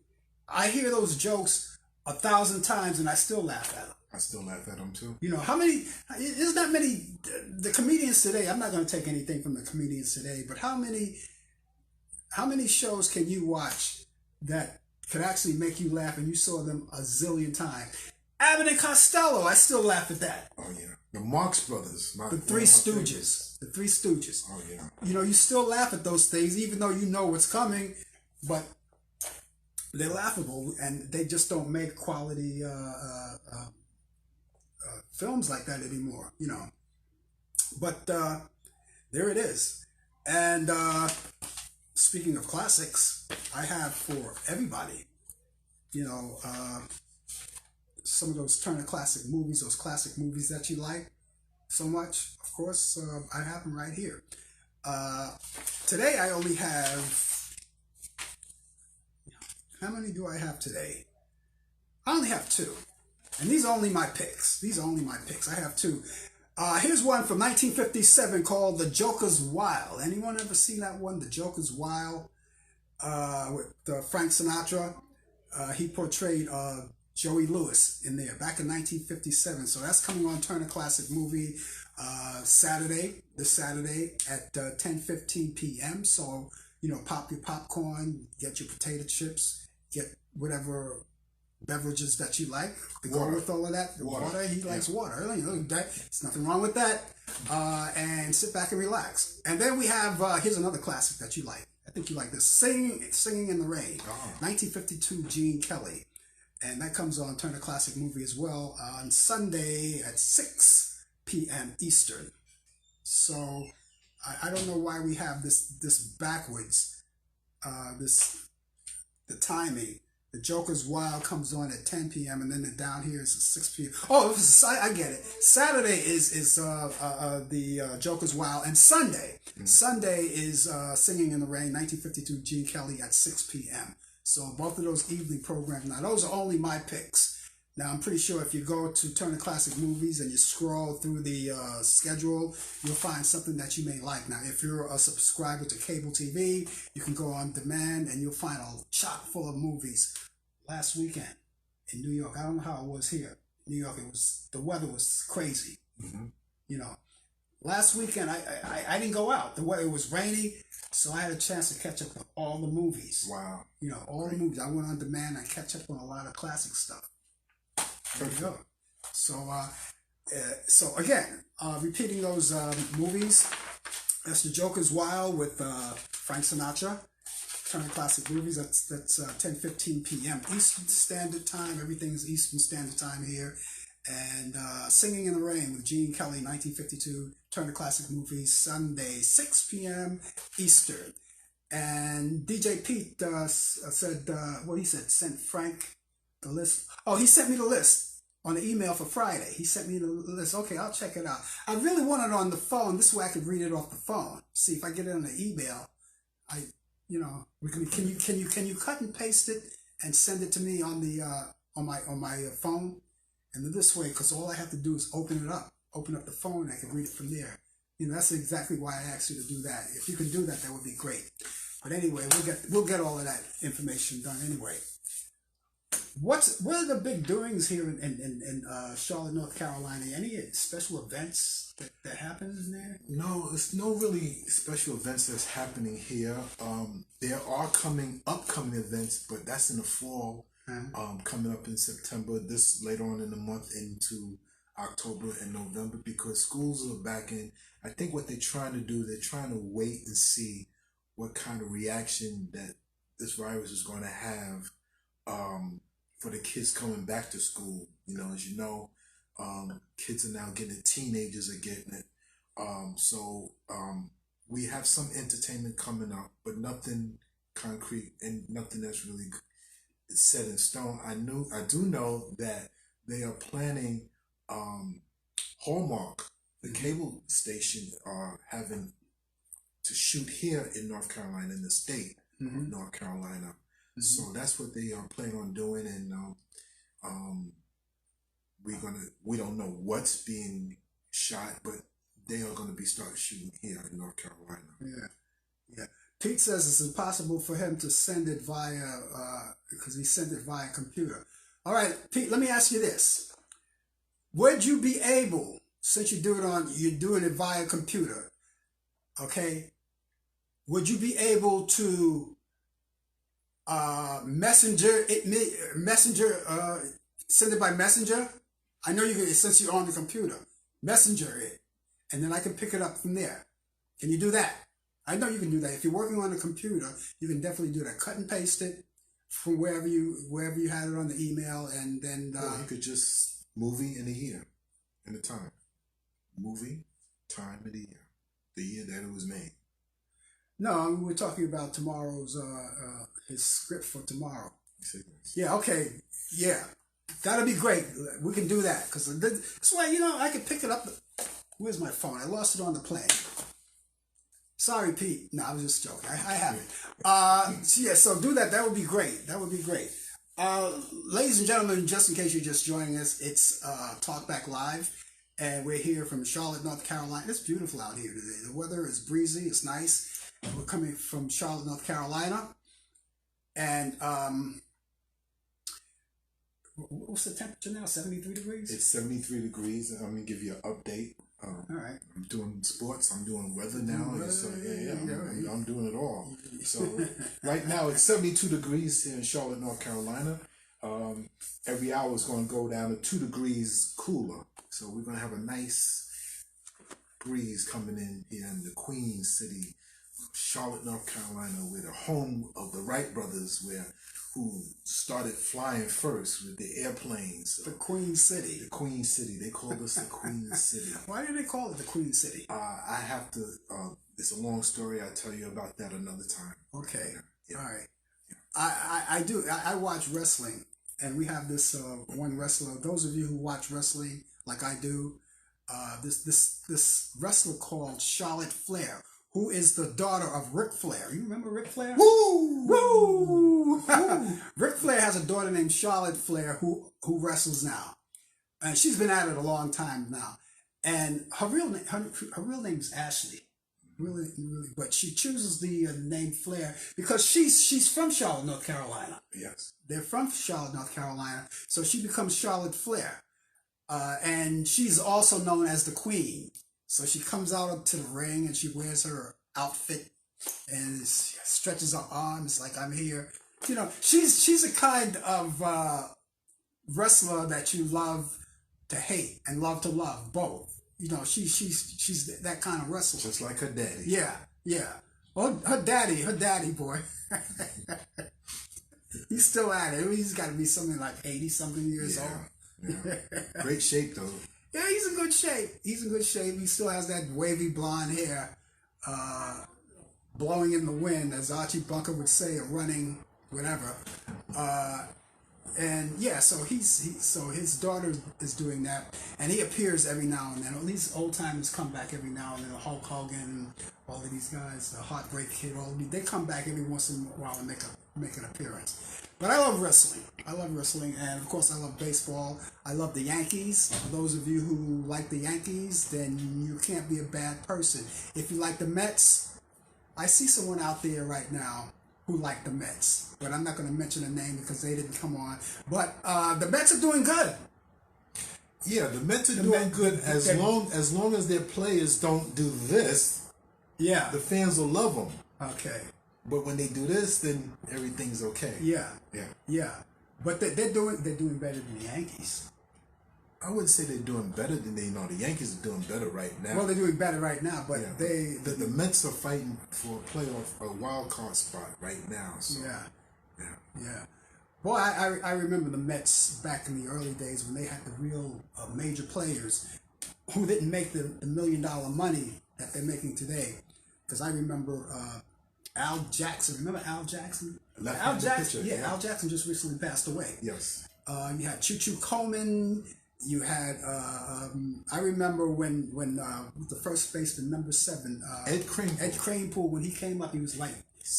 Speaker 1: I hear those jokes 1,000 times, and I still laugh at them.
Speaker 2: I still laugh at them too.
Speaker 1: How many? There's not many. The comedians today. I'm not going to take anything from the comedians today, but how many shows can you watch that could actually make you laugh, and you saw them a zillion times? Abbott and Costello, I still laugh at that.
Speaker 2: Oh yeah, the Marx Brothers,
Speaker 1: the Three Stooges.
Speaker 2: Oh yeah.
Speaker 1: You still laugh at those things, even though you know what's coming, but they're laughable, and they just don't make quality films like that anymore. But there it is. And speaking of classics, I have for everybody, some of those Turner classic movies, those classic movies that you like so much. Of course, I have them right here. Today I only have, how many do I have today? I only have 2. And these are only my picks. I have 2. Here's one from 1957 called The Joker's Wild. Anyone ever seen that one, The Joker's Wild? With Frank Sinatra. He portrayed Joey Lewis in there back in 1957. So that's coming on Turner Classic Movie this Saturday at 10:15 p.m. So, pop your popcorn, get your potato chips, get whatever beverages that you like to go with all of that. Water. He likes water. There's nothing wrong with that. And sit back and relax. And then we have, here's another classic that you like. think you like this. Singing in the Rain,
Speaker 2: Oh.
Speaker 1: 1952, Gene Kelly. And that comes on Turner Classic Movie as well on Sunday at 6 p.m. Eastern. So I don't know why we have this backwards. The timing. The Joker's Wild comes on at 10 p.m. and then down here is 6 p.m. Oh, I get it. Saturday is the Joker's Wild, and Sunday is Singing in the Rain, 1952, Gene Kelly at 6 p.m. So both of those evening programs. Now those are only my picks. Now I'm pretty sure if you go to Turner Classic Movies and you scroll through the schedule, you'll find something that you may like. Now if you're a subscriber to cable TV, you can go on demand and you'll find a chock full of movies. Last weekend in New York, I don't know how it was here. New York, the weather was crazy.
Speaker 2: Mm-hmm.
Speaker 1: You know, last weekend I didn't go out. The weather was rainy, so I had a chance to catch up with all the movies.
Speaker 2: Wow.
Speaker 1: You know, all the movies. I went on demand and catch up on a lot of classic stuff. There you go. So again, repeating those movies. That's The Joker's Wild with Frank Sinatra. Turner Classic Movies. That's 10:15 p.m. Eastern Standard Time. Everything's Eastern Standard Time here. And Singing in the Rain with Gene Kelly, 1952. Turner Classic Movies, Sunday, 6 p.m. Eastern. And DJ Pete said, what he said, sent Frank the list. Oh, he sent me the list on the email for Friday. He sent me the list. Okay, I'll check it out. I really want it on the phone. This way I could read it off the phone. See, if I get it on the email, can you cut and paste it and send it to me on the on my phone? And then this way, because all I have to do is open up the phone, and I can read it from there. You know, that's exactly why I asked you to do that. If you can do that, that would be great. But anyway, we'll get all of that information done anyway. What are the big doings here in Charlotte, North Carolina? Any special events that happen in there?
Speaker 2: No, it's no really special events that's happening here. There are upcoming events, but that's in the fall. Coming up in September, this later on in the month into October and November, because schools are back in. I think what they're trying to do, they're trying to wait and see what kind of reaction that this virus is going to have for the kids coming back to school. You know, as you know, kids are now getting it, teenagers are getting it. So we have some entertainment coming up, but nothing concrete and nothing that's really set in stone. I do know that they are planning Hallmark, the cable station, are having to shoot here in North Carolina, in the state of North Carolina. So that's what they are planning on doing, and we don't know what's being shot, but they are gonna be start shooting here in North Carolina.
Speaker 1: Yeah. Pete says it's impossible for him to send it via because he sent it via computer. All right, Pete, let me ask you this: would you be able, since you're doing it via computer, okay? Would you be able to send it by messenger? I know you can, since you're on the computer, messenger it, and then I can pick it up from there. Can you do that? I know you can do that. If you're working on a computer, you can definitely do that. Cut and paste it from wherever you had it on the email, and then
Speaker 2: you could just movie in a year, in a time, movie, time of the year that it was made.
Speaker 1: No, I mean, we're talking about tomorrow's his script for tomorrow. Yeah. Okay. Yeah, that'll be great. We can do that because that's why I can pick it up. Where's my phone? I lost it on the plane. Sorry, Pete. No, I was just joking. I have it. So do that. That would be great. That would be great. Ladies and gentlemen, just in case you're just joining us, it's Talkback Live, and we're here from Charlotte, North Carolina. It's beautiful out here today. The weather is breezy. It's nice. We're coming from Charlotte, North Carolina, and what's the temperature now? 73 degrees?
Speaker 2: It's 73 degrees. I'm going to give you an update.
Speaker 1: All right.
Speaker 2: I'm doing sports. I'm doing weather now. I'm doing it all. So right now it's 72 degrees here in Charlotte, North Carolina. Every hour is going to go down to 2 degrees cooler. So we're going to have a nice breeze coming in here in the Queen City Charlotte, North Carolina, where the home of the Wright brothers, who started flying first with the airplanes.
Speaker 1: The Queen City.
Speaker 2: The Queen City. They called us the Queen City.
Speaker 1: Why do they call it the Queen City?
Speaker 2: I have to. It's a long story. I'll tell you about that another time.
Speaker 1: Okay.
Speaker 2: Yeah.
Speaker 1: All right. I do. I watch wrestling, and we have this one wrestler. Those of you who watch wrestling like I do, this wrestler called Charlotte Flair, who is the daughter of Ric Flair. You remember Ric Flair?
Speaker 2: Woo!
Speaker 1: Woo! Ric Flair has a daughter named Charlotte Flair who wrestles now, and she's been at it a long time now. And her real name is Ashley. Really, but she chooses the name Flair because she's from Charlotte, North Carolina.
Speaker 2: Yes,
Speaker 1: they're from Charlotte, North Carolina, so she becomes Charlotte Flair, and she's also known as the Queen. So she comes out to the ring and she wears her outfit and stretches her arms like I'm here. You know, she's a kind of wrestler that you love to hate and love to love both. You know, she's that kind of wrestler.
Speaker 2: just like her daddy.
Speaker 1: Yeah. Well, her daddy, boy. He's still at it. He's got to be something like 80-something years old.
Speaker 2: Yeah. Great shape, though.
Speaker 1: Yeah, he's in good shape. He still has that wavy blonde hair blowing in the wind, as Archie Bunker would say, or running, whatever. And yeah, so so his daughter is doing that, and he appears every now and then. All these old timers come back every now and then. Hulk Hogan, all of these guys, the Heartbreak Kid, they come back every once in a while and make an appearance. But I love wrestling. And of course I love baseball. I love the Yankees. For those of you who like the Yankees, then you can't be a bad person. If you like the Mets, I see someone out there right now who like the Mets, but I'm not going to mention a name because they didn't come on. But the Mets are doing good.
Speaker 2: Yeah, the Mets are doing good as long as their players don't do this.
Speaker 1: Yeah,
Speaker 2: the fans will love them.
Speaker 1: Okay.
Speaker 2: But when they do this, then everything's okay.
Speaker 1: Yeah. But they're doing better than the Yankees.
Speaker 2: I wouldn't say they're doing better than the Yankees are doing better right now.
Speaker 1: Well, they're doing better right now, but
Speaker 2: the Mets are fighting for a wild card spot right now. So. Yeah.
Speaker 1: Boy, I remember the Mets back in the early days when they had the real major players who didn't make the $1 million money that they're making today. Because I remember Al Jackson. Remember Al Jackson? Al Jackson. Yeah, Al Jackson just recently passed away.
Speaker 2: Yes.
Speaker 1: You had Choo Coleman. You had, I remember when the first baseman, number 7,
Speaker 2: Ed Kranepool,
Speaker 1: when he came up, he was like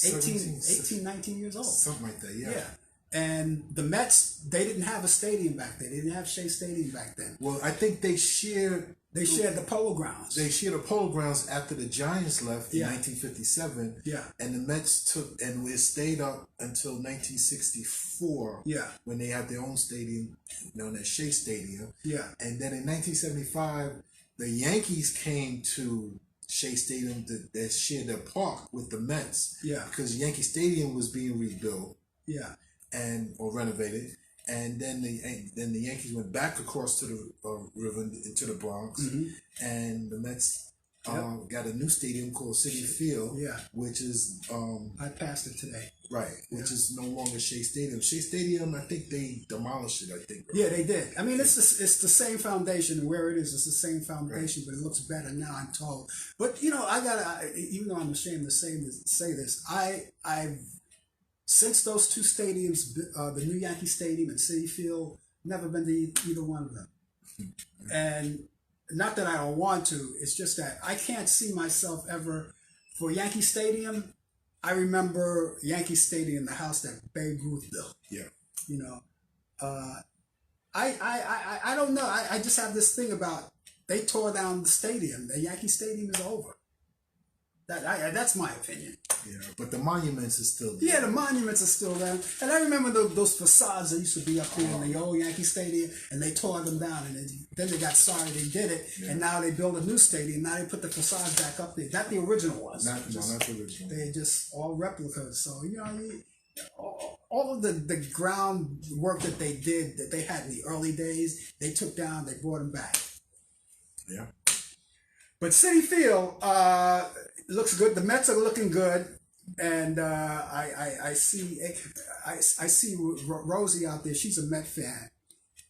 Speaker 1: 18, 19 years old.
Speaker 2: Something like that, yeah.
Speaker 1: And the Mets, they didn't have a stadium back then. They didn't have Shea Stadium back then.
Speaker 2: Well, I think they shared
Speaker 1: the Polo Grounds.
Speaker 2: They shared the Polo Grounds after the Giants left in 1957.
Speaker 1: Yeah.
Speaker 2: And the Mets it stayed up until 1964.
Speaker 1: Yeah.
Speaker 2: When they had their own stadium known as Shea Stadium.
Speaker 1: Yeah.
Speaker 2: And then in 1975, the Yankees came to Shea Stadium that shared their park with the Mets.
Speaker 1: Yeah.
Speaker 2: Because Yankee Stadium was being rebuilt.
Speaker 1: Yeah.
Speaker 2: Or renovated. And then the Yankees went back across to the river into the Bronx, and the Mets got a new stadium called Citi Field, which is
Speaker 1: I passed it today.
Speaker 2: Right, which is no longer Shea Stadium. Shea Stadium, I think they demolished it. I think.
Speaker 1: Yeah, they did. I mean, it's the same foundation where it is. It's the same foundation, but it looks better now, I'm told. But you know, even though I'm ashamed to say this, I've since those two stadiums, the new Yankee Stadium and Citi Field, never been to either one of them. And not that I don't want to, it's just that I can't see myself ever. For Yankee Stadium, I remember Yankee Stadium, the house that Babe Ruth built.
Speaker 2: Yeah.
Speaker 1: You know, I don't know. I just have this thing about they tore down the stadium. The Yankee Stadium is over. That's my opinion.
Speaker 2: Yeah, but the monuments are still there.
Speaker 1: Yeah, the monuments are still there. And I remember those facades that used to be up there in the old Yankee Stadium, and they tore them down, and then they got sorry they did it, and now they build a new stadium. Now they put the facades back up there. Not the original ones.
Speaker 2: Not the original.
Speaker 1: They're just all replicas. So, you know, all of the groundwork that they did, that they had in the early days, they took down, they brought them back.
Speaker 2: Yeah.
Speaker 1: But Citi Field, It looks good. The Mets are looking good, and I see I see Rosie out there. She's a Met fan,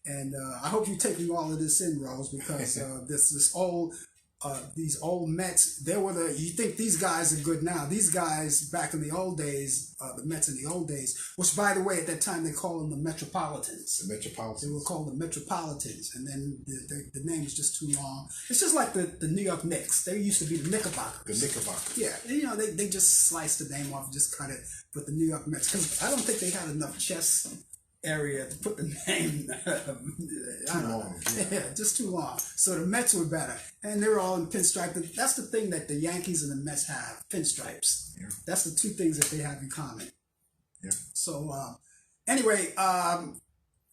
Speaker 1: and I hope you're taking all of this in, Rose, because this old. These old Mets, they were you think these guys are good now. These guys back in the old days, the Mets in the old days, which by the way, at that time they called them the Metropolitans.
Speaker 2: The Metropolitans.
Speaker 1: They were called the Metropolitans, and then the name is just too long. It's just like the New York Knicks. They used to be the Knickerbockers.
Speaker 2: The Knickerbockers.
Speaker 1: Yeah, you know, they just sliced the name off and just cut it with the New York Mets. Because I don't think they had enough chess area to put the name.
Speaker 2: Too long.
Speaker 1: Yeah, just too long. So the Mets were better, and they're all in pinstripe. That's the thing that the Yankees and the Mets have: pinstripes.
Speaker 2: Yeah.
Speaker 1: That's the two things that they have in common.
Speaker 2: Yeah.
Speaker 1: So anyway,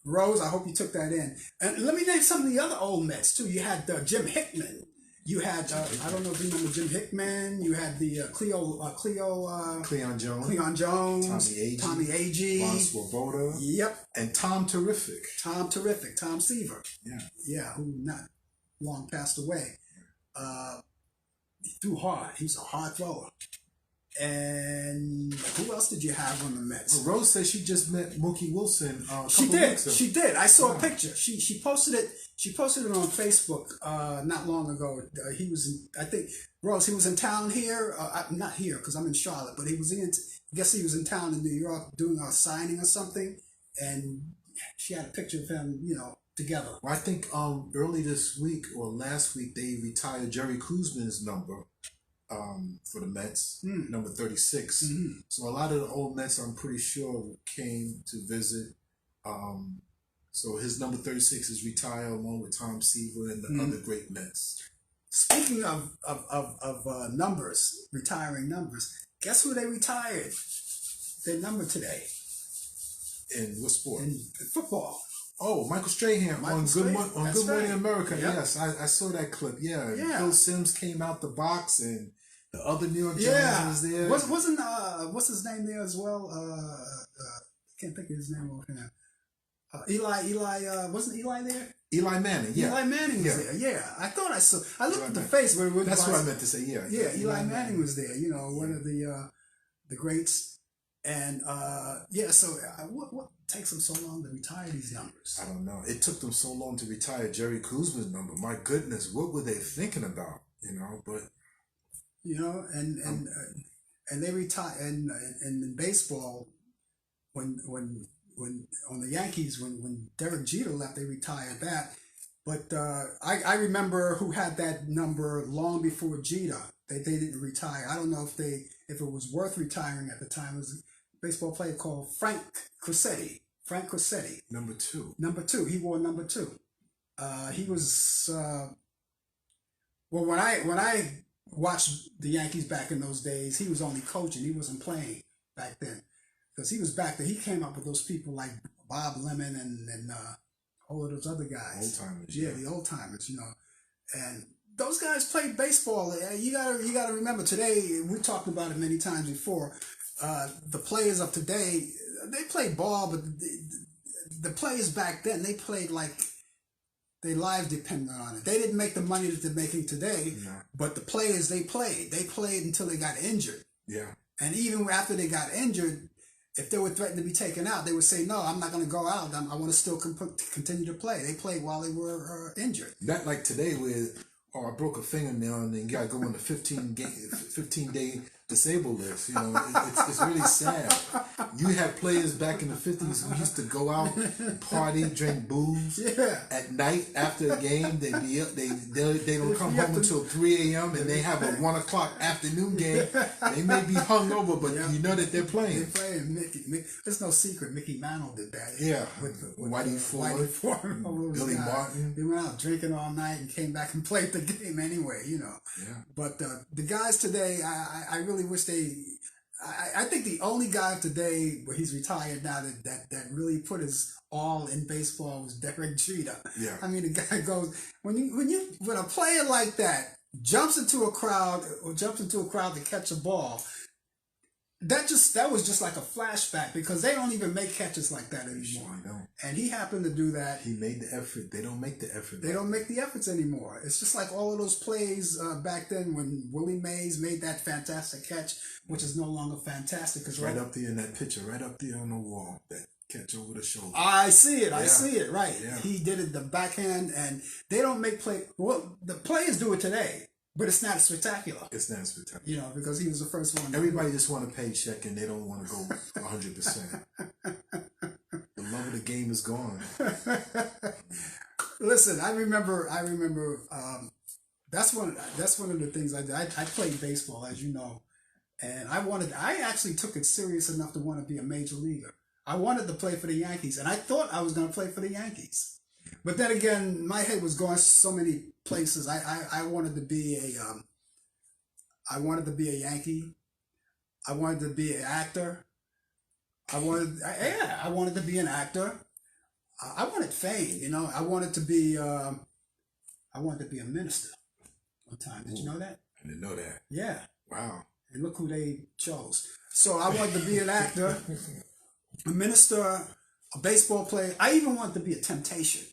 Speaker 1: Rose, I hope you took that in. And let me name some of the other old Mets too. You had Jim Hickman. You had I don't know if you remember Jim Hickman. You had the
Speaker 2: Cleon Jones.
Speaker 1: Cleon Jones.
Speaker 2: Tommy Agee. Ron Swoboda.
Speaker 1: Yep.
Speaker 2: And Tom Terrific.
Speaker 1: Tom Seaver.
Speaker 2: Yeah.
Speaker 1: Yeah, who not long passed away. He threw hard. He was a hard thrower. And who else did you have on the Mets?
Speaker 2: Well, Rose said she just met Mookie Wilson.
Speaker 1: She did. I saw a picture. She posted it. She posted it on Facebook not long ago. He was in, I think, Rose. He was in town here. Not here because I'm in Charlotte, but he was in. I guess he was in town in New York doing a signing or something, and she had a picture of him, you know, together.
Speaker 2: Well, I think early this week or last week they retired Jerry Kuzman's number. For the Mets, number 36.
Speaker 1: Mm-hmm.
Speaker 2: So a lot of the old Mets, I'm pretty sure, came to visit. So his number 36 is retired along with Tom Seaver and the other great Mets.
Speaker 1: Speaking of numbers, retiring numbers, guess who they retired? Their number today.
Speaker 2: In what sport?
Speaker 1: In football.
Speaker 2: Oh, Michael Strahan on Good Morning America.
Speaker 1: Yep.
Speaker 2: Yes, I saw that clip. Yeah.
Speaker 1: Phil
Speaker 2: Simms came out the box and the other New York Giants was there.
Speaker 1: Wasn't what's his name there as well? Can't think of his name offhand. Eli, wasn't Eli there?
Speaker 2: Eli Manning, yeah.
Speaker 1: Eli Manning was there, yeah. I thought I saw. I looked at the face where it was.
Speaker 2: That's what I meant to say, yeah.
Speaker 1: Yeah, Eli Manning was there. You know, one of the greats. And so what takes them so long to retire these numbers?
Speaker 2: I don't know. It took them so long to retire Jerry Kuzma's number. My goodness, what were they thinking about? You know, but
Speaker 1: and they retire and in baseball when on the Yankees when Derek Jeter left, they retired that. But I remember who had that number long before Jeter. They didn't retire. I don't know if it was worth retiring at the time. It was a baseball player called Frank Crosetti. Number two. He wore number 2. He was when I watched the Yankees back in those days, he was only coaching. He wasn't playing back then because he was back there. He came up with those people like Bob Lemon and all of those other guys.
Speaker 2: Old timers.
Speaker 1: Yeah, the old timers. You know, and those guys played baseball. You gotta remember today. We talked about it many times before. The players of today, they play ball, but the players back then, they played like their lives depended on it. They didn't make the money that they're making today, but the players, they played until they got injured.
Speaker 2: Yeah.
Speaker 1: And even after they got injured, if they were threatened to be taken out, they would say, no, I'm not going to go out. I want to still continue to play. They played while they were injured.
Speaker 2: Not like today where, I broke a fingernail and then you got to go on the 15-day disabled list. You know, it's really sad. You had players back in the 50s who used to go out, party, drink booze.
Speaker 1: Yeah.
Speaker 2: At night after a game, they'd be up. They don't come home until 3 a.m. and they have a 1 o'clock afternoon game. They may be hungover, but you know that they're playing.
Speaker 1: They're playing. Mickey. There's no secret. Mickey Mantle did that.
Speaker 2: Yeah.
Speaker 1: With
Speaker 2: Whitey Ford, Billy Martin.
Speaker 1: They went out drinking all night and came back and played the game anyway. You know.
Speaker 2: Yeah.
Speaker 1: But the guys today, I really wish they. I think the only guy today, where he's retired now, that really put his all in baseball was Derek Jeter.
Speaker 2: Yeah.
Speaker 1: I mean, the guy goes when a player like that jumps into a crowd to catch a ball. that was just like a flashback because they don't even make catches like that anymore.
Speaker 2: Sure don't.
Speaker 1: And he happened to do that.
Speaker 2: He made the effort. They don't make the effort.
Speaker 1: They don't make the efforts anymore. It's just like all of those plays back then when Willie Mays made that fantastic catch, which is no longer fantastic.
Speaker 2: It's right up there in that picture, right up there on the wall, that catch over the shoulder.
Speaker 1: I see it.
Speaker 2: Yeah.
Speaker 1: I see it. Right.
Speaker 2: Yeah.
Speaker 1: He did it the backhand, and they don't make play. Well, the players do it today, but it's not spectacular.
Speaker 2: It's not spectacular.
Speaker 1: You know, because he was the first one.
Speaker 2: Everybody just want a paycheck and they don't want to go 100%. The love of the game is gone.
Speaker 1: Listen, I remember. That's one of the things I did. I played baseball, as you know, and I actually took it serious enough to want to be a major leaguer. I wanted to play for the Yankees, and I thought I was going to play for the Yankees. But then again, my head was going so many places. I wanted to be I wanted to be a Yankee. I wanted to be an actor. I wanted to be an actor. I wanted fame, you know. I wanted to be a minister one time. Did you know that?
Speaker 2: I didn't know that.
Speaker 1: Yeah.
Speaker 2: Wow.
Speaker 1: And look who they chose. So I wanted to be an actor, a minister, a baseball player. I even wanted to be a temptation.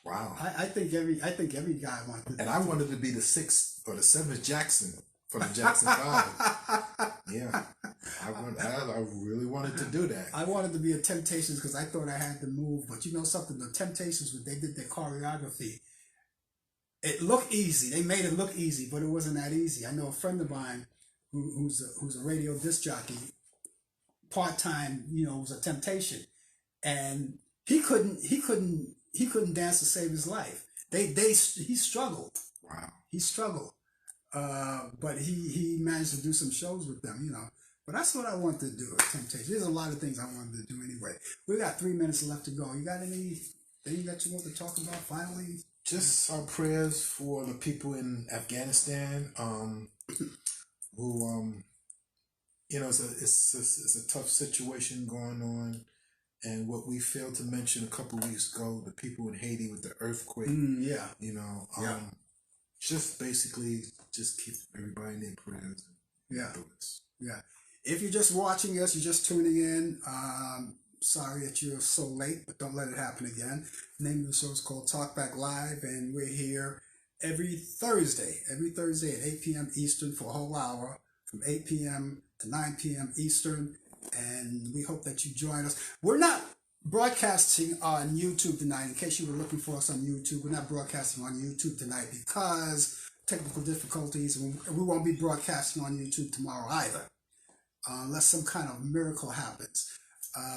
Speaker 2: Wow.
Speaker 1: I think every guy wanted to.
Speaker 2: And I wanted to be the 6th or the 7th Jackson from the Jackson 5. Yeah. I really wanted to do that.
Speaker 1: I wanted to be a Temptations because I thought I had to move. But you know something? The Temptations, when they did their choreography, it looked easy. They made it look easy, but it wasn't that easy. I know a friend of mine who's a radio disc jockey, part-time, you know, was a Temptation. And he couldn't dance to save his life. He struggled.
Speaker 2: Wow.
Speaker 1: He struggled. But he managed to do some shows with them, you know. But that's what I wanted to do at Temptation. There's a lot of things I wanted to do anyway. We got 3 minutes left to go. You got anything that you want to talk about finally?
Speaker 2: Just our prayers for the people in Afghanistan, who you know, it's a tough situation going on. And what we failed to mention a couple of weeks ago, the people in Haiti with the earthquake.
Speaker 1: Yeah.
Speaker 2: You know,
Speaker 1: Yeah.
Speaker 2: just basically just keep everybody in their prayers.
Speaker 1: Yeah.
Speaker 2: Thoughts.
Speaker 1: Yeah. If you're just watching us, you're just tuning in, sorry that you're so late, but don't let it happen again. The name of the show is called Talk Back Live, and we're here every Thursday at 8 p.m. Eastern for a whole hour, from 8 p.m. to 9 p.m. Eastern, and we hope that you join us. We're not broadcasting on YouTube tonight. In case you were looking for us on YouTube, we're not broadcasting on YouTube tonight because technical difficulties, and we won't be broadcasting on YouTube tomorrow either, unless some kind of miracle happens.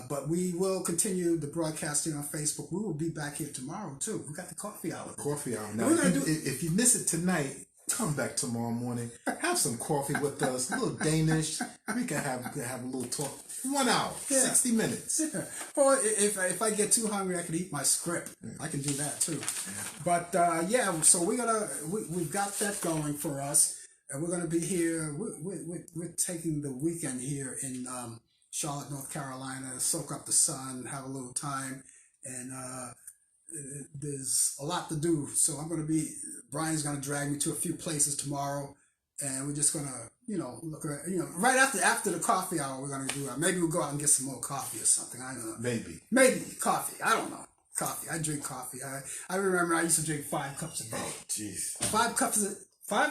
Speaker 1: But we will continue the broadcasting on Facebook. We will be back here tomorrow too. We got the coffee hour.
Speaker 2: Coffee hour. Now, if you miss it tonight, come back tomorrow morning. Have some coffee with us. A little Danish. We can have a little talk. 1 hour, 60 minutes.
Speaker 1: Yeah. Or if I get too hungry, I can eat my script. I can do that too.
Speaker 2: Yeah.
Speaker 1: But so we've got that going for us, and we're gonna be here. We're taking the weekend here in Charlotte, North Carolina, soak up the sun, have a little time, and there's a lot to do. So Brian's gonna drag me to a few places tomorrow, and we're just gonna, look at, right after the coffee hour, we're gonna do maybe we'll go out and get some more coffee or something. I don't know. Maybe coffee. I don't know. Coffee. I drink coffee. I remember I used to drink 5 cups a day.
Speaker 2: Oh, jeez.
Speaker 1: 5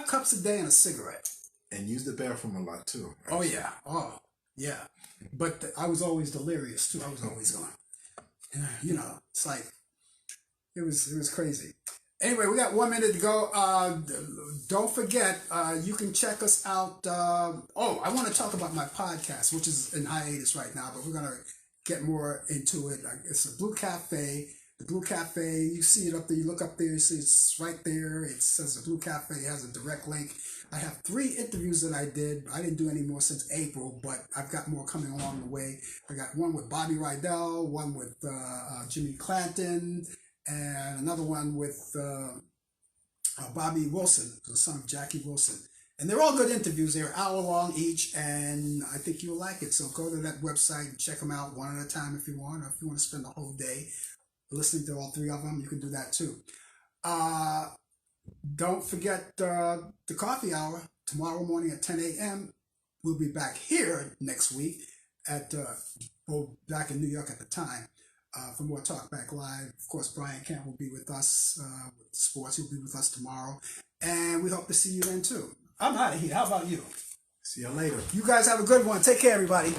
Speaker 1: cups a day and a cigarette.
Speaker 2: And use the bathroom a lot too.
Speaker 1: Oh yeah. Oh yeah. But I was always delirious too. I was always going. It's like it was crazy. Anyway, we got 1 minute to go. Don't forget, you can check us out. I want to talk about my podcast, which is in hiatus right now, but we're gonna get more into it. It's a Blue Cafe. The Blue Cafe, you see it up there, you look up there, you see it's right there. It says the Blue Cafe, it has a direct link. I have 3 interviews that I did. I didn't do any more since April, but I've got more coming along the way. I got one with Bobby Rydell, one with Jimmy Clanton, and another one with Bobby Wilson, the son of Jackie Wilson. And they're all good interviews. They're an hour long each, and I think you'll like it. So go to that website and check them out one at a time if you want, or if you want to spend the whole day listening to all 3 of them, you can do that too. Don't forget the coffee hour tomorrow morning at 10 a.m. we'll be back here next week at back in New York at the time for more Talk Back Live. Of course, Brian Camp will be with us with sports. He'll be with us tomorrow, and we hope to see you then too. I'm out of here. How about you?
Speaker 2: See you later.
Speaker 1: You guys have a good one. Take care, everybody.